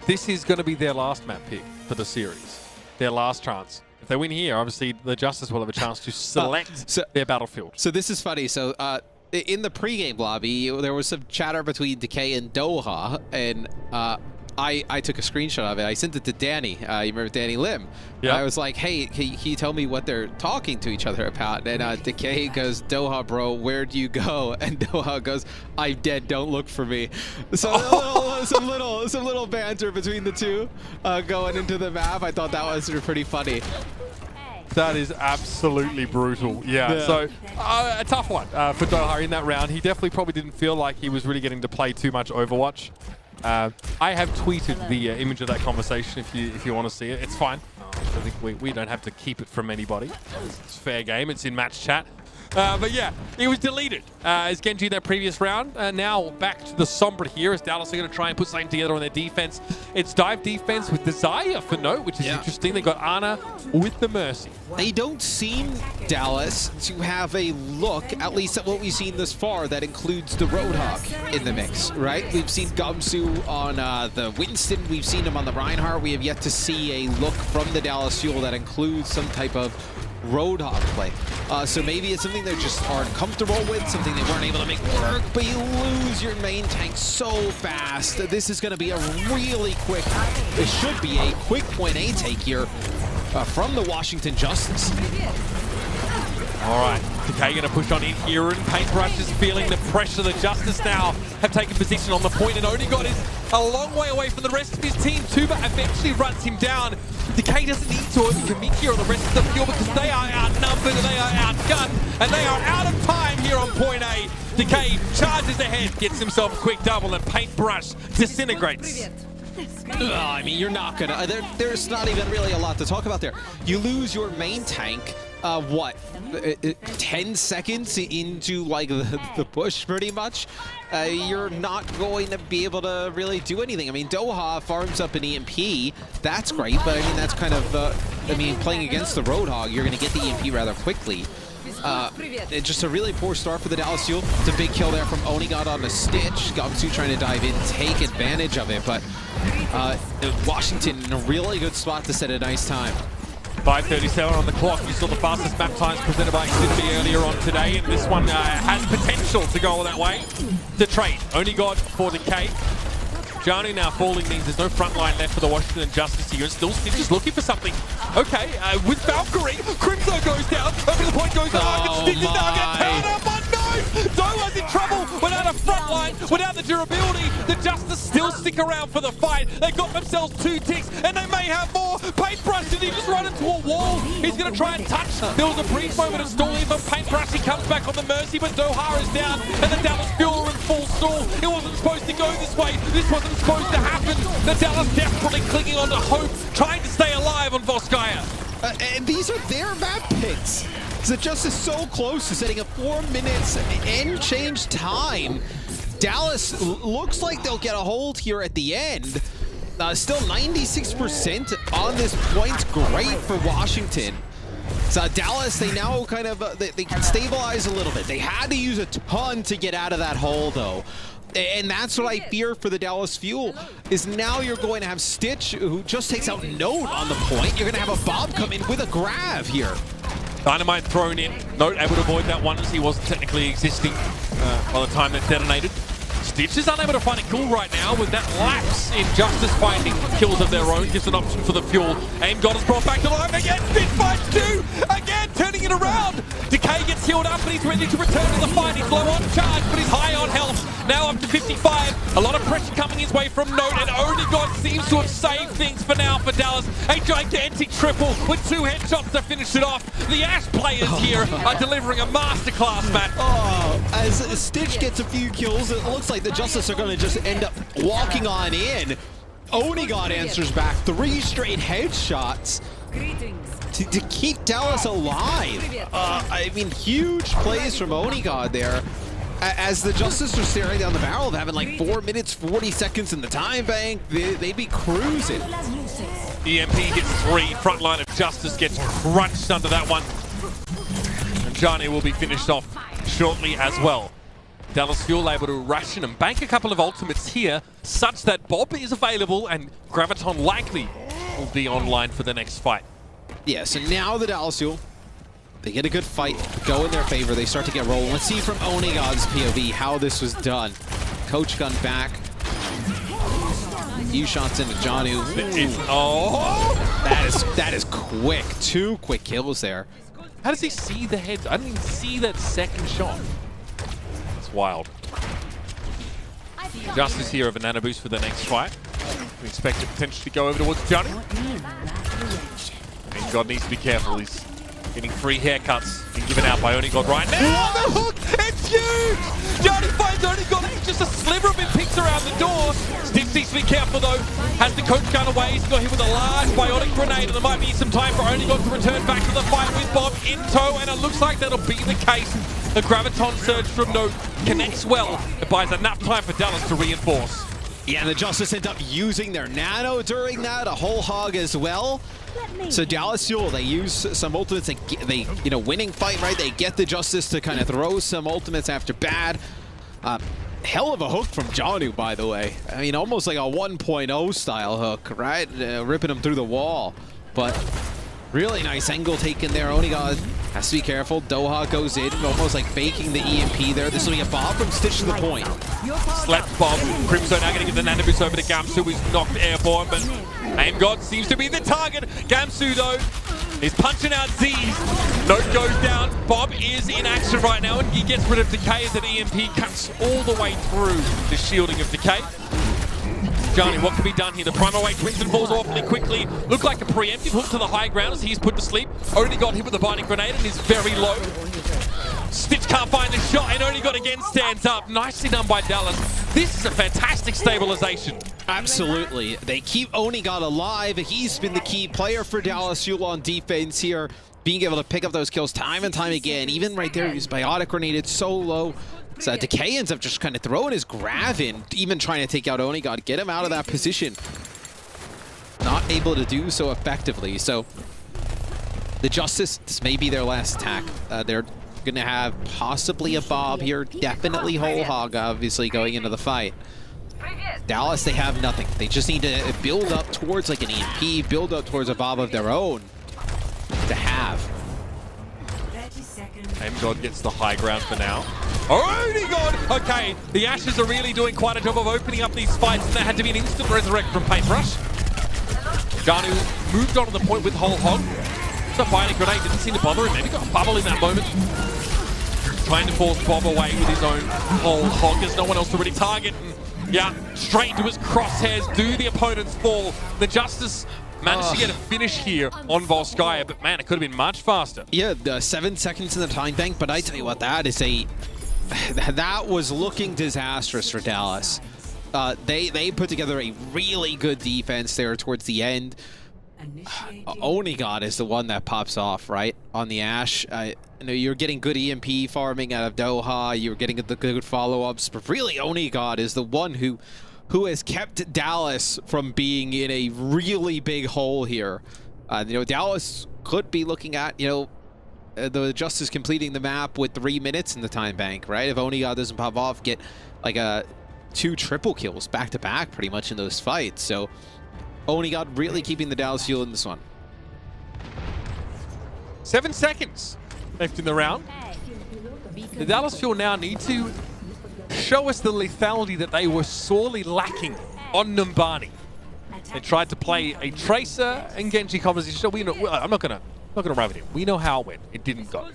This is going to be their last map pick for the series. Their last chance. If they win here, obviously the Justice will have a chance to select their battlefield. So this is funny. So in the pregame lobby, there was some chatter between Decay and Doha, and I took a screenshot of it. I sent it to Danny. You remember Danny Lim? Yeah. I was like, hey, can you tell me what they're talking to each other about? And Decay goes, Doha, bro, where'd you go? And Doha goes, I'm dead, don't look for me. So some little banter between the two going into the map. I thought that was pretty funny. That is absolutely brutal. Yeah. So a tough one for Doha in that round. He definitely probably didn't feel like he was really getting to play too much Overwatch. I have tweeted the image of that conversation if you want to see it. It's fine. I think we don't have to keep it from anybody. It's fair game. It's in match chat. But yeah, it was deleted as Genji in that previous round. Now back to the Sombra here as Dallas are going to try and put something together on their defense. It's dive defense with Desire for note, which is interesting. They got Ana with the Mercy. They don't seem, Dallas, to have a look, at least at what we've seen thus far, that includes the Roadhog in the mix, right? We've seen Gumsu on the Winston. We've seen him on the Reinhardt. We have yet to see a look from the Dallas Fuel that includes some type of Roadhog play. So maybe it's something they just aren't comfortable with, something they weren't able to make work, but you lose your main tank so fast. This is going to be a really quick, it should be a quick point A take here from the Washington Justice. All right, Decay going to push on in here, and Paintbrush is feeling the pressure. The Justice now have taken position on the point, and Onigod is a long way away from the rest of his team. Tuba eventually runs him down. Decay doesn't need to overcommit here on the rest of the field because they are outnumbered, and they are outgunned, and they are out of time here on point A. Decay charges ahead, gets himself a quick double, and Paintbrush disintegrates. I mean, you're not gonna, there's not even really a lot to talk about there. You lose your main tank, what, 10 seconds into like the push pretty much. You're not going to be able to really do anything. I mean, Doha farms up an EMP, that's great, but I mean, that's kind of, I mean, playing against the Roadhog, you're gonna get the EMP rather quickly. Just a really poor start for the Dallas Fuel. It's a big kill there from Onigod on the Stitch. Gumsu trying to dive in, take advantage of it, but Washington in a really good spot to set a nice time. 5:37 on the clock. You saw the fastest map times presented by Xfinity earlier on today, and this one has potential to go that way. The trade. Onigod for Decay. Janu now falling means there's no front line left for the Washington Justice here, and still Stitch looking for something. Okay, with Valkyrie, Crimso goes down, over the point goes dark, and Stitch is now going to turn up on no! Doha's in trouble without a front line, without the durability. The Justice still stick around for the fight. They got themselves 2 ticks, and they may have more. Paintbrush, did he just run into a wall? He's going to try and touch. There was a brief moment of stalling for Paintbrush. He comes back on the Mercy, but Doha is down, and the Dallas Fuel are in full stall. It wasn't supposed to go this way. This wasn't supposed to happen. The Dallas desperately clinging on to hope, trying to stay alive on Volskaya. And these are their map picks. The Justice so close to setting a 4 minutes end change time. Dallas looks like they'll get a hold here at the end. Still 96% on this point. Great for Washington. So Dallas, they now kind of, they can stabilize a little bit. They had to use a ton to get out of that hole, though. And that's what I fear for the Dallas Fuel, is now you're going to have Stitch, who just takes out Note on the point. You're going to have a Bob come in with a Grav here. Dynamite thrown in. Note able to avoid that one as he wasn't technically existing by the time that detonated. Stitch is unable to find a kill right now with that lapse in Justice finding kills of their own. Gives an option for the Fuel. Aim God is brought back to life again. Stitch finds two. Again, turning it around. Decay gets healed up and he's ready to return to the fight. He's low on charge, but he's high on health. Now up to 55. A lot of pressure coming his way from Note, and only God seems to have saved things for now for Dallas. A gigantic triple with 2 headshots to finish it off. The Ash players here are delivering a masterclass, Matt. As Stitch gets a few kills, it looks like the Justice are going to just end up walking on in. Onigod answers back 3 straight headshots to keep Dallas alive. I mean, huge plays from Onigod there. As the Justice are staring down the barrel of having like 4 minutes, 40 seconds in the time bank, they'd be cruising. EMP gets 3. Front line of Justice gets crunched under that one. And Johnny will be finished off shortly as well. Dallas Fuel able to ration and bank a couple of ultimates here, such that Bob is available and Graviton likely will be online for the next fight. Yeah, so now the Dallas Fuel, they get a good fight, go in their favor, they start to get rolling. Let's see from Onigod's POV how this was done. Coach gun back. A few shots into Janu. That is quick. 2 quick kills there. How does he see the heads? I didn't even see that second shot. It's wild. Justice here of a nano boost for the next fight. We expect it potentially to go over towards Johnny. And God needs to be careful. He's getting 3 haircuts being given out by Onigod right now. Oh, the hook! It's huge! Johnny finds Onigod. It's just a sliver of him peeks around the door. Stitch needs to be careful though. Has the coach gun away. He's got hit with a large bionic grenade, and there might be some time for Onigod to return back to the fight with Bob in tow, and it looks like that'll be the case. The Graviton surge from Note connects well. It buys enough time for Dallas to reinforce. Yeah, and the Justice end up using their nano during that, a whole hog as well. So Dallas Fuel, they use some ultimates. They winning fight, right? They get the Justice to kind of throw some ultimates after bad. Hell of a hook from Janu, by the way. I mean, almost like a 1.0 style hook, right? Ripping him through the wall. But really nice angle taken there. Onigod has to be careful. Doha goes in, almost like faking the EMP there. This will be a Bob from Stitch to the point. Slept Bob. Crimson now going to get the nano boost over to Gamsu, who's knocked airborne, but Aim God seems to be the target. Gamsu, though, is punching out Z's. Note goes down. Bob is in action right now, and he gets rid of Decay as an EMP cuts all the way through the shielding of Decay. Johnny, what can be done here? The primal weight Winston falls awfully quickly. Looked like a preemptive hook to the high ground as he's put to sleep. Only got hit with a binding grenade and is very low. Stitch can't find the shot, and Only got again stands up. Nicely done by Dallas. This is a fantastic stabilization. Absolutely. They keep Onigod alive. He's been the key player for Dallas Fuel on defense here, being able to pick up those kills time and time again. Even right there, he's biotic grenaded so low. So Decay ends up just kind of throwing his grav in, even trying to take out Onigod, get him out of that position. Not able to do so effectively. So the Justice, this may be their last attack. They're going to have possibly a Bob here, definitely whole hog, obviously, going into the fight. Dallas, they have nothing. They just need to build up towards like an EMP, build up towards a Bob of their own to have. Aim God gets the high ground for now. Onigod! Okay, the Ashes are really doing quite a job of opening up these fights, and there had to be an instant resurrect from Paintbrush. Janu moved on to the point with whole hog. The fighting grenade didn't seem to bother him. Maybe got a bubble in that moment. Trying to force Bob away with his own whole hog. There's no one else to really target. And yeah, straight into his crosshairs. Do the opponents fall? The Justice managed to get a finish here on Volskaya, but man, it could have been much faster. Yeah, 7 seconds in the time bank, but I tell you what, that was looking disastrous for Dallas. They put together a really good defense there towards the end. Onigod is the one that pops off, right, on the Ash. You're getting good EMP farming out of Doha, you're getting the good follow-ups, but really Onigod is the one who has kept Dallas from being in a really big hole here. Dallas could be looking at, the Justice completing the map with 3 minutes in the time bank, right? If Onigod doesn't pop off, get like a 2 triple kills back to back pretty much in those fights. So Onigod really keeping the Dallas Fuel in this one. 7 seconds left in the round. The Dallas Fuel now need to show us the lethality that they were sorely lacking on Numbani. They tried to play a Tracer and Genji composition. So we know, I'm not gonna rub it in. We know how it went. It didn't go.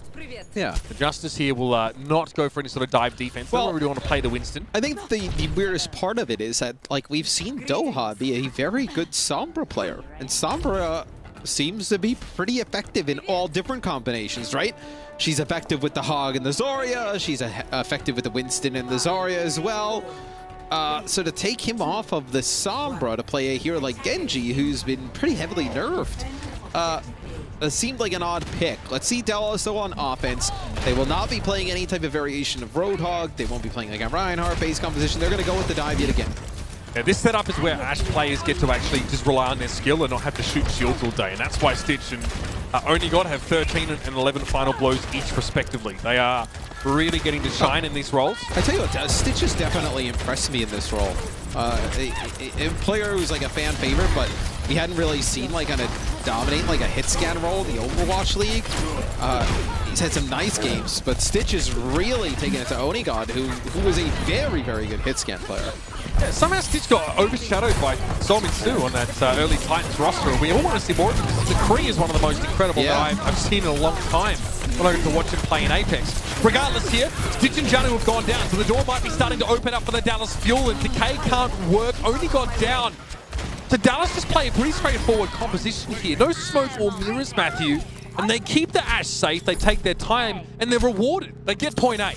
Yeah. The Justice here will not go for any sort of dive defense. They don't really want to play the Winston. I think the weirdest part of it is that, like, we've seen Doha be a very good Sombra player, and Sombra seems to be pretty effective in all different combinations, right? She's effective with the Hog and the Zarya. She's effective with the Winston and the Zarya as well. So to take him off of the Sombra to play a hero like Genji, who's been pretty heavily nerfed, it seemed like an odd pick. Let's see Dallas though on offense. They will not be playing any type of variation of Roadhog. They won't be playing like a Reinhardt-based composition. They're going to go with the dive yet again. Yeah, this setup is where Ashe players get to actually just rely on their skill and not have to shoot shields all day, and that's why Stitch and Onigod have 13 and 11 final blows each respectively. They are really getting to shine in these roles. I tell you what, Stitch has definitely impressed me in this role. A player who's like a fan favorite, but we hadn't really seen like kind of dominate like a hit scan role in the Overwatch League. He's had some nice games, but Stitch is really taking it to Onigod, who is a very, very good hit scan player. Yeah, somehow Stitch got overshadowed by Solmin 2 on that early Titans roster. We all want to see more of him because the Kree is one of the most incredible that I've seen in a long time when I get to watch him play in Apex. Regardless here, Stitch and Janu have gone down, so the door might be starting to open up for the Dallas Fuel, and Decay can't work. Onigod down. So Dallas just play a pretty straightforward composition here. No smoke or mirrors, Matthew. And they keep the Ashe safe, they take their time, and they're rewarded. They get point A.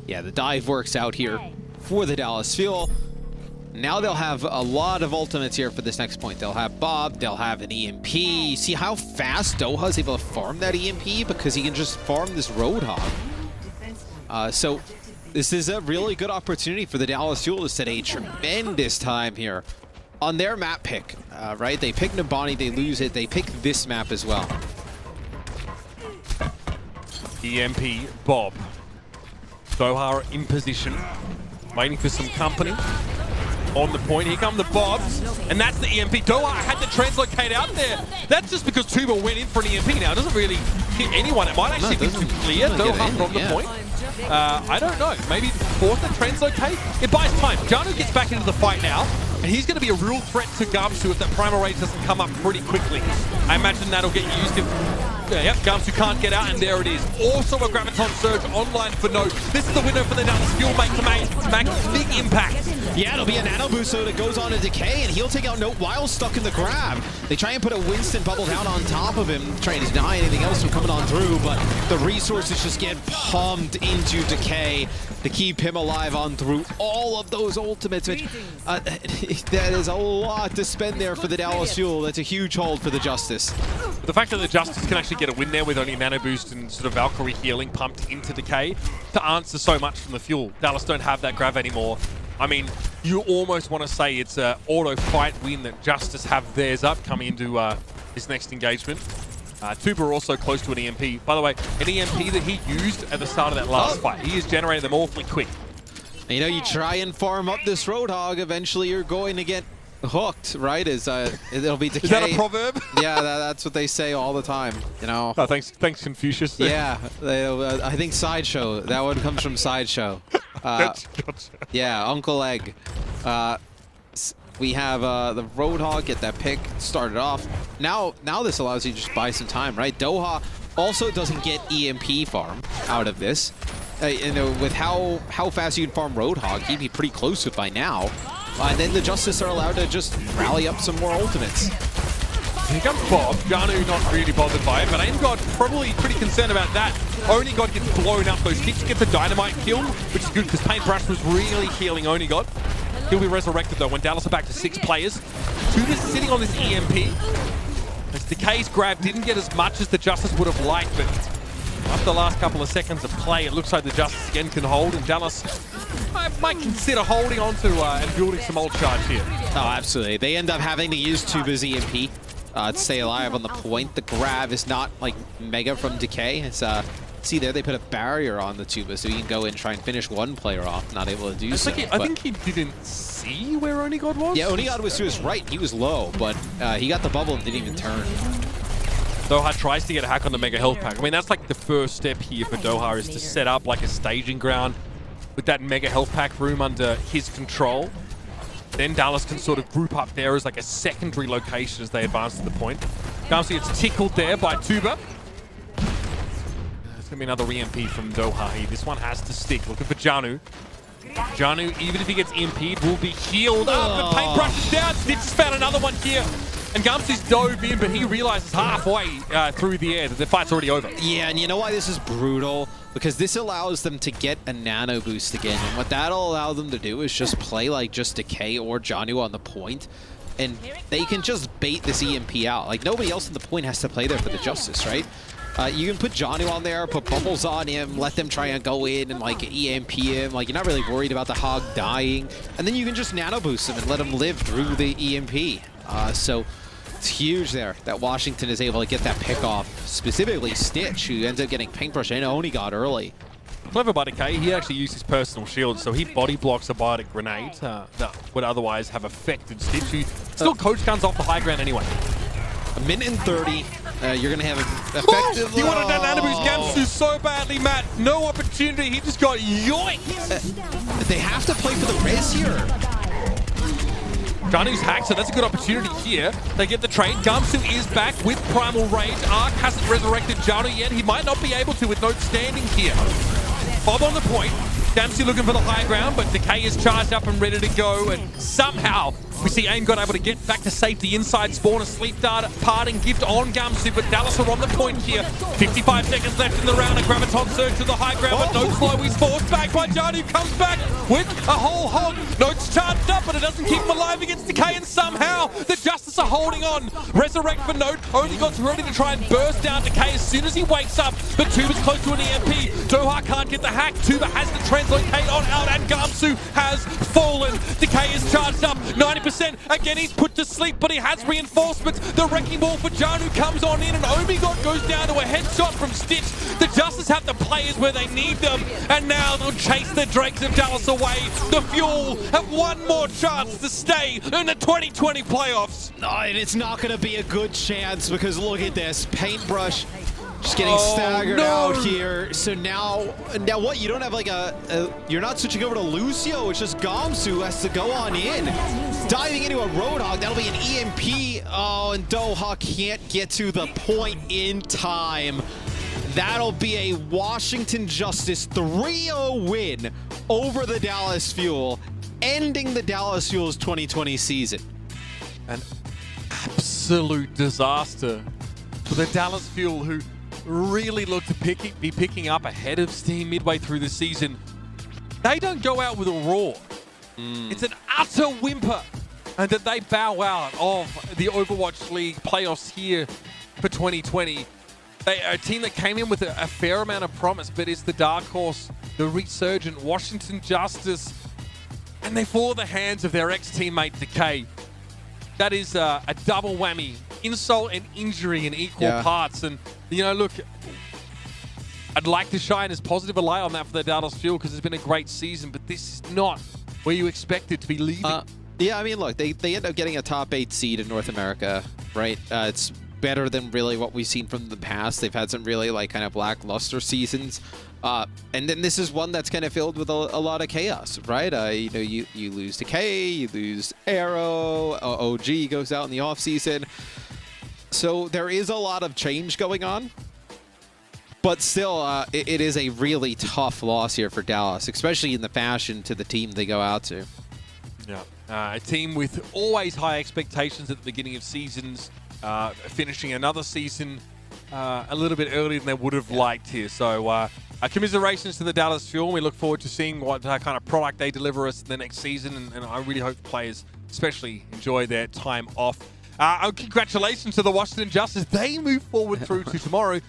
Yeah, the dive works out here for the Dallas Fuel. Now they'll have a lot of ultimates here for this next point. They'll have Bob, they'll have an EMP. See how fast Doha's able to farm that EMP? Because he can just farm this Roadhog. So this is a really good opportunity for the Dallas Fuel to set a tremendous time here on their map pick, right? They pick Numbani, they lose it. They pick this map as well. EMP, Bob. Doha in position, waiting for some company. On the point, here come the Bobs, and that's the EMP. Doha had to translocate out there. That's just because Tuba went in for an EMP now. It doesn't really hit anyone. It might actually be too clear. Doha from the point. I don't know. Maybe force the translocate? It buys time. Janu gets back into the fight now, and he's going to be a real threat to Gamsu if that primal rage doesn't come up pretty quickly. I imagine that'll get used if... Yep, Gamsu can't get out, and there it is. Also a Graviton Surge online for Note. This is the window for the Dallas Fuel make big impact. Yeah, it'll be a nano boost, so it goes on to Decay, and he'll take out Note while stuck in the grab. They try and put a Winston bubble down on top of him, trying to deny anything else from coming on through, but the resources just get pumped into Decay to keep him alive on through all of those ultimates, which that is a lot to spend there for the Dallas Fuel. That's a huge hold for the Justice. The fact that the Justice can actually get a win there with only nano boost and sort of Valkyrie healing pumped into Decay to answer so much from the Fuel. Dallas don't have that grab anymore. I mean, you almost want to say it's an auto fight win that Justice have theirs up coming into this next engagement. Tuba are also close to an EMP. By the way, an EMP that he used at the start of that last fight. He has generated them awfully quick. You know, you try and farm up this Roadhog, eventually you're going to get hooked, right? It'll be Decay. Is that a proverb? Yeah, that's what they say all the time, you know. Oh, thanks Confucius. Yeah, I think Sideshow. That one comes from Sideshow. Yeah, Uncle Egg. We have the Roadhog get that pick started off. Now this allows you to just buy some time, right? Doha also doesn't get EMP farm out of this. You know, with how fast you can farm Roadhog, he'd be pretty close to it by now. And then the Justice are allowed to just rally up some more ultimates. Here comes Bob. Janu not really bothered by it, but Aimgod probably pretty concerned about that. Onigod gets blown up. Those kicks get the dynamite kill, which is good because Paintbrush was really healing Onigod. He'll be resurrected though when Dallas are back to 6 players. Tuba's sitting on this EMP. As Decay's grab didn't get as much as the Justice would have liked, but after the last couple of seconds of play, it looks like the Justice again can hold, and Dallas might consider holding on to and building some old charge here. Oh, absolutely. They end up having to use Tuba's EMP to stay alive on the point. The grab is not like mega from Decay. It's see there, they put a barrier on the Tuba, so you can go in and try and finish one player off. Not able to do so. I think he didn't see where Onigod was. Yeah, Onigod was to his right. He was low, but he got the bubble and didn't even turn. Doha tries to get a hack on the Mega Health Pack. I mean, that's like the first step here for Doha, is to set up like a staging ground with that Mega Health Pack room under his control. Then Dallas can sort of group up there as like a secondary location as they advance to the point. Gamsu gets tickled there by Tuba. There's going to be another EMP from Doha here. This one has to stick. Looking for Janu. Janu, even if he gets EMP'd, will be healed up. And Paintbrush is down. Stitch has found another one here. And Gamsu's dove in, but he realizes halfway through the air that the fight's already over. Yeah, and you know why this is brutal? Because this allows them to get a nano boost again. And what that'll allow them to do is just play like just Decay or Janu on the point. And they can just bait this EMP out. Like, nobody else on the point has to play there for the Justice, right? You can put Janu on there, put bubbles on him, let them try and go in and like EMP him. Like, you're not really worried about the Hog dying. And then you can just nano boost him and let him live through the EMP. So it's huge there that Washington is able to get that pick off. Specifically Stitch, who ends up getting Paintbrush and Onigod early. Clever by Decay, he actually used his personal shield, so he body blocks a biotic grenade that would otherwise have affected Stitch, who still coach guns off the high ground anyway. A minute and 30. You're going to have an effective... He wanted that nano boost Gamsu so badly, Matt. No opportunity. He just got yoinked. They have to play for the res here. Janu's hacked, so that's a good opportunity here. They get the trade. Gamsu is back with Primal Rage. Arc hasn't resurrected Janu yet. He might not be able to with Note standing here. Bob on the point. Gamsu looking for the high ground, but Decay is charged up and ready to go. And somehow we see AIM got able to get back to safety inside spawn. A sleep dart parting gift on Gamsu, but Dallas are on the point here. 55 seconds left in the round. A Graviton surge to the high ground, but Note slow. He's forced back by Janu. Comes back with a whole hog. Note's charged up, but it doesn't keep him alive against Decay, and somehow the Justice are holding on. Resurrect for Note. Onigod ready to try and burst down Decay as soon as he wakes up, but Tuba's close to an EMP. Doha can't get the hack. Tuba has to translocate on out, and Gamsu has fallen. Decay is charged up 90%. Again, he's put to sleep, but he has reinforcements. The Wrecking Ball for Janu comes on in, and Onigod goes down to a headshot from Stitch. The Justice have the players where they need them, and now they'll chase the Drakes of Dallas away. The Fuel have one more chance to stay in the 2020 playoffs. No, and it's not going to be a good chance, because look at this. Paintbrush just getting staggered out here. So now what? You don't have like you're not switching over to Lucio. It's just Gamsu has to go on in. Diving into a Roadhog. That'll be an EMP. Oh, and Doha can't get to the point in time. That'll be a Washington Justice 3-0 win over the Dallas Fuel, ending the Dallas Fuel's 2020 season. An absolute disaster for the Dallas Fuel, who really look to be picking up ahead of steam midway through the season. They don't go out with a roar. It's an utter whimper, and that they bow out of the Overwatch League playoffs here for 2020. They are a team that came in with a fair amount of promise, but it's the dark horse, the resurgent Washington Justice, and they fall in the hands of their ex-teammate Decay. That is a double whammy. Insult and injury in equal parts. And, you know, look, I'd like to shine as positive a light on that for the Dallas Fuel, because it's been a great season, but this is not where you expect it to be leaving. Yeah, I mean, look, they end up getting a top 8 seed in North America, right? It's better than really what we've seen from the past. They've had some really, like, kind of lackluster seasons. And then this is one that's kind of filled with a lot of chaos, right? You know, you lose Decay, you lose Arrow, OG goes out in the offseason. So there is a lot of change going on. But still, it is a really tough loss here for Dallas, especially in the fashion to the team they go out to. Yeah, a team with always high expectations at the beginning of seasons, finishing another season a little bit earlier than they would have liked here. So commiserations to the Dallas Fuel. We look forward to seeing what kind of product they deliver us in the next season, and I really hope the players especially enjoy their time off. Congratulations to the Washington Justice. They move forward through to tomorrow.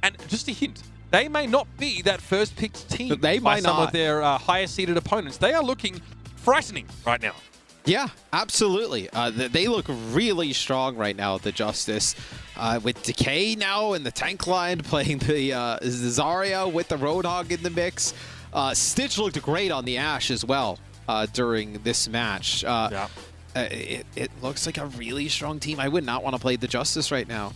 And just a hint, they may not be that first picked team by some of their higher seeded opponents. They are looking frightening right now. Yeah, absolutely. They look really strong right now, the Justice. With Decay now in the tank line, playing the Zarya with the Roadhog in the mix. Stitch looked great on the Ashe as well during this match. It looks like a really strong team. I would not want to play the Justice right now.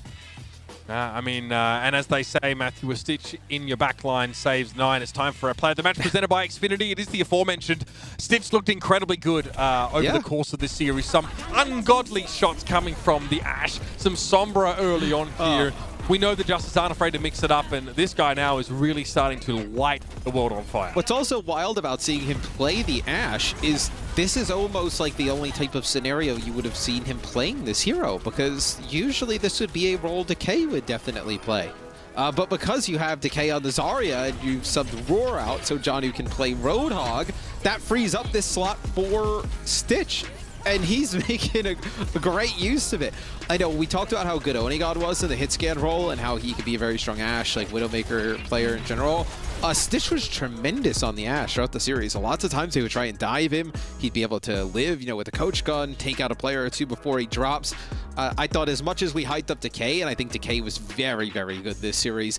I mean, and as they say, Matthew, a Stitch in your backline saves 9. It's time for a play of the match presented by Xfinity. It is the aforementioned Stitch looked incredibly good over the course of this series. Some ungodly shots coming from the Ashe. Some Sombra early on here. We know the Justice aren't afraid to mix it up, and this guy now is really starting to light the world on fire. What's also wild about seeing him play the Ashe is this is almost like the only type of scenario you would have seen him playing this hero, because usually this would be a role Decay would definitely play. But because you have Decay on the Zarya and you subbed Roar out so Janu can play Roadhog, that frees up this slot for Stitch. And he's making a great use of it. I know we talked about how good Onigod was in the hit scan role and how he could be a very strong Ashe, like Widowmaker player in general. Stitch was tremendous on the Ashe throughout the series. Lots of times they would try and dive him. He'd be able to live, with the coach gun, take out a player or two before he drops. I thought as much as we hyped up Decay, and I think Decay was very, very good this series,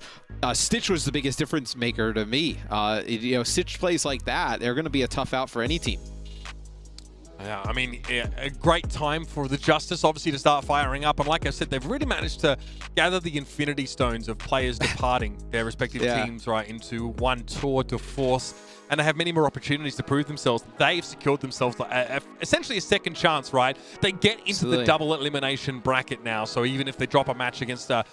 Stitch was the biggest difference maker to me. Stitch plays like that, they're going to be a tough out for any team. Yeah, I mean, a great time for the Justice, obviously, to start firing up. And like I said, they've really managed to gather the Infinity Stones of players departing their respective teams, right, into one tour de force. And they have many more opportunities to prove themselves. They've secured themselves essentially a second chance, right? They get into the double elimination bracket now. So even if they drop a match against a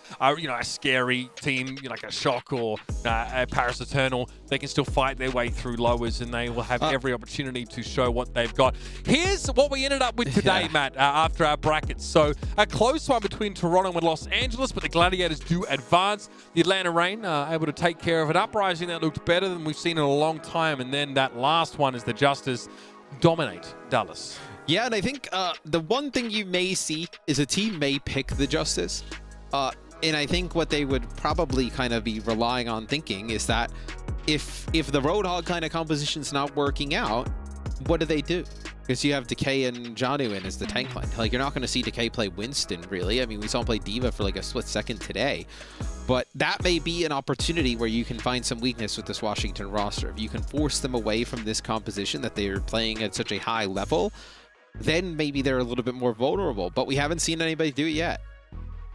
scary team, like a Shock or a Paris Eternal, they can still fight their way through lowers, and they will have every opportunity to show what they've got. Here's what we ended up with today, Matt, after our brackets. So a close one between Toronto and Los Angeles, but the Gladiators do advance. The Atlanta Reign able to take care of an uprising that looked better than we've seen in a long time. And then that last one is the Justice dominate Dallas. Yeah, and I think the one thing you may see is a team may pick the Justice. And I think what they would probably kind of be relying on thinking is that if the Roadhog kind of composition's not working out, what do they do? Because you have Decay and Janu in as the tank line. Like, you're not going to see Decay play Winston, really. I mean, we saw him play D.Va for like a split second today. But that may be an opportunity where you can find some weakness with this Washington roster. If you can force them away from this composition that they're playing at such a high level, then maybe they're a little bit more vulnerable. But we haven't seen anybody do it yet.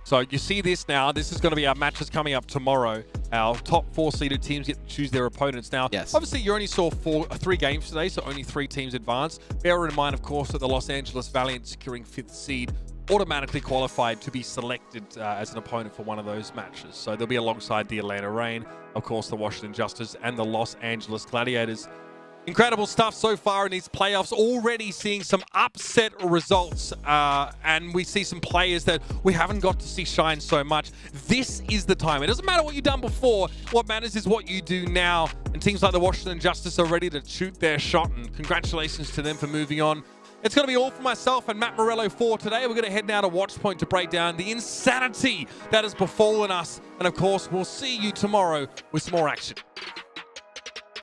So you see this now. This is going to be our matches coming up tomorrow. Our top 4-seeded teams get to choose their opponents. Now, obviously, you only saw 3 games today, so only 3 teams advanced. Bear in mind, of course, that the Los Angeles Valiant securing 5th seed automatically qualified to be selected as an opponent for one of those matches. So they'll be alongside the Atlanta Reign, of course, the Washington Justice, and the Los Angeles Gladiators. Incredible stuff so far in these playoffs. Already seeing some upset results, and we see some players that we haven't got to see shine so much. This is the time. It doesn't matter what you've done before. What matters is what you do now. And teams like the Washington Justice are ready to shoot their shot, and congratulations to them for moving on. It's going to be all for myself and Matt Morello for today. We're going to head now to Watchpoint to break down the insanity that has befallen us. And of course, we'll see you tomorrow with some more action.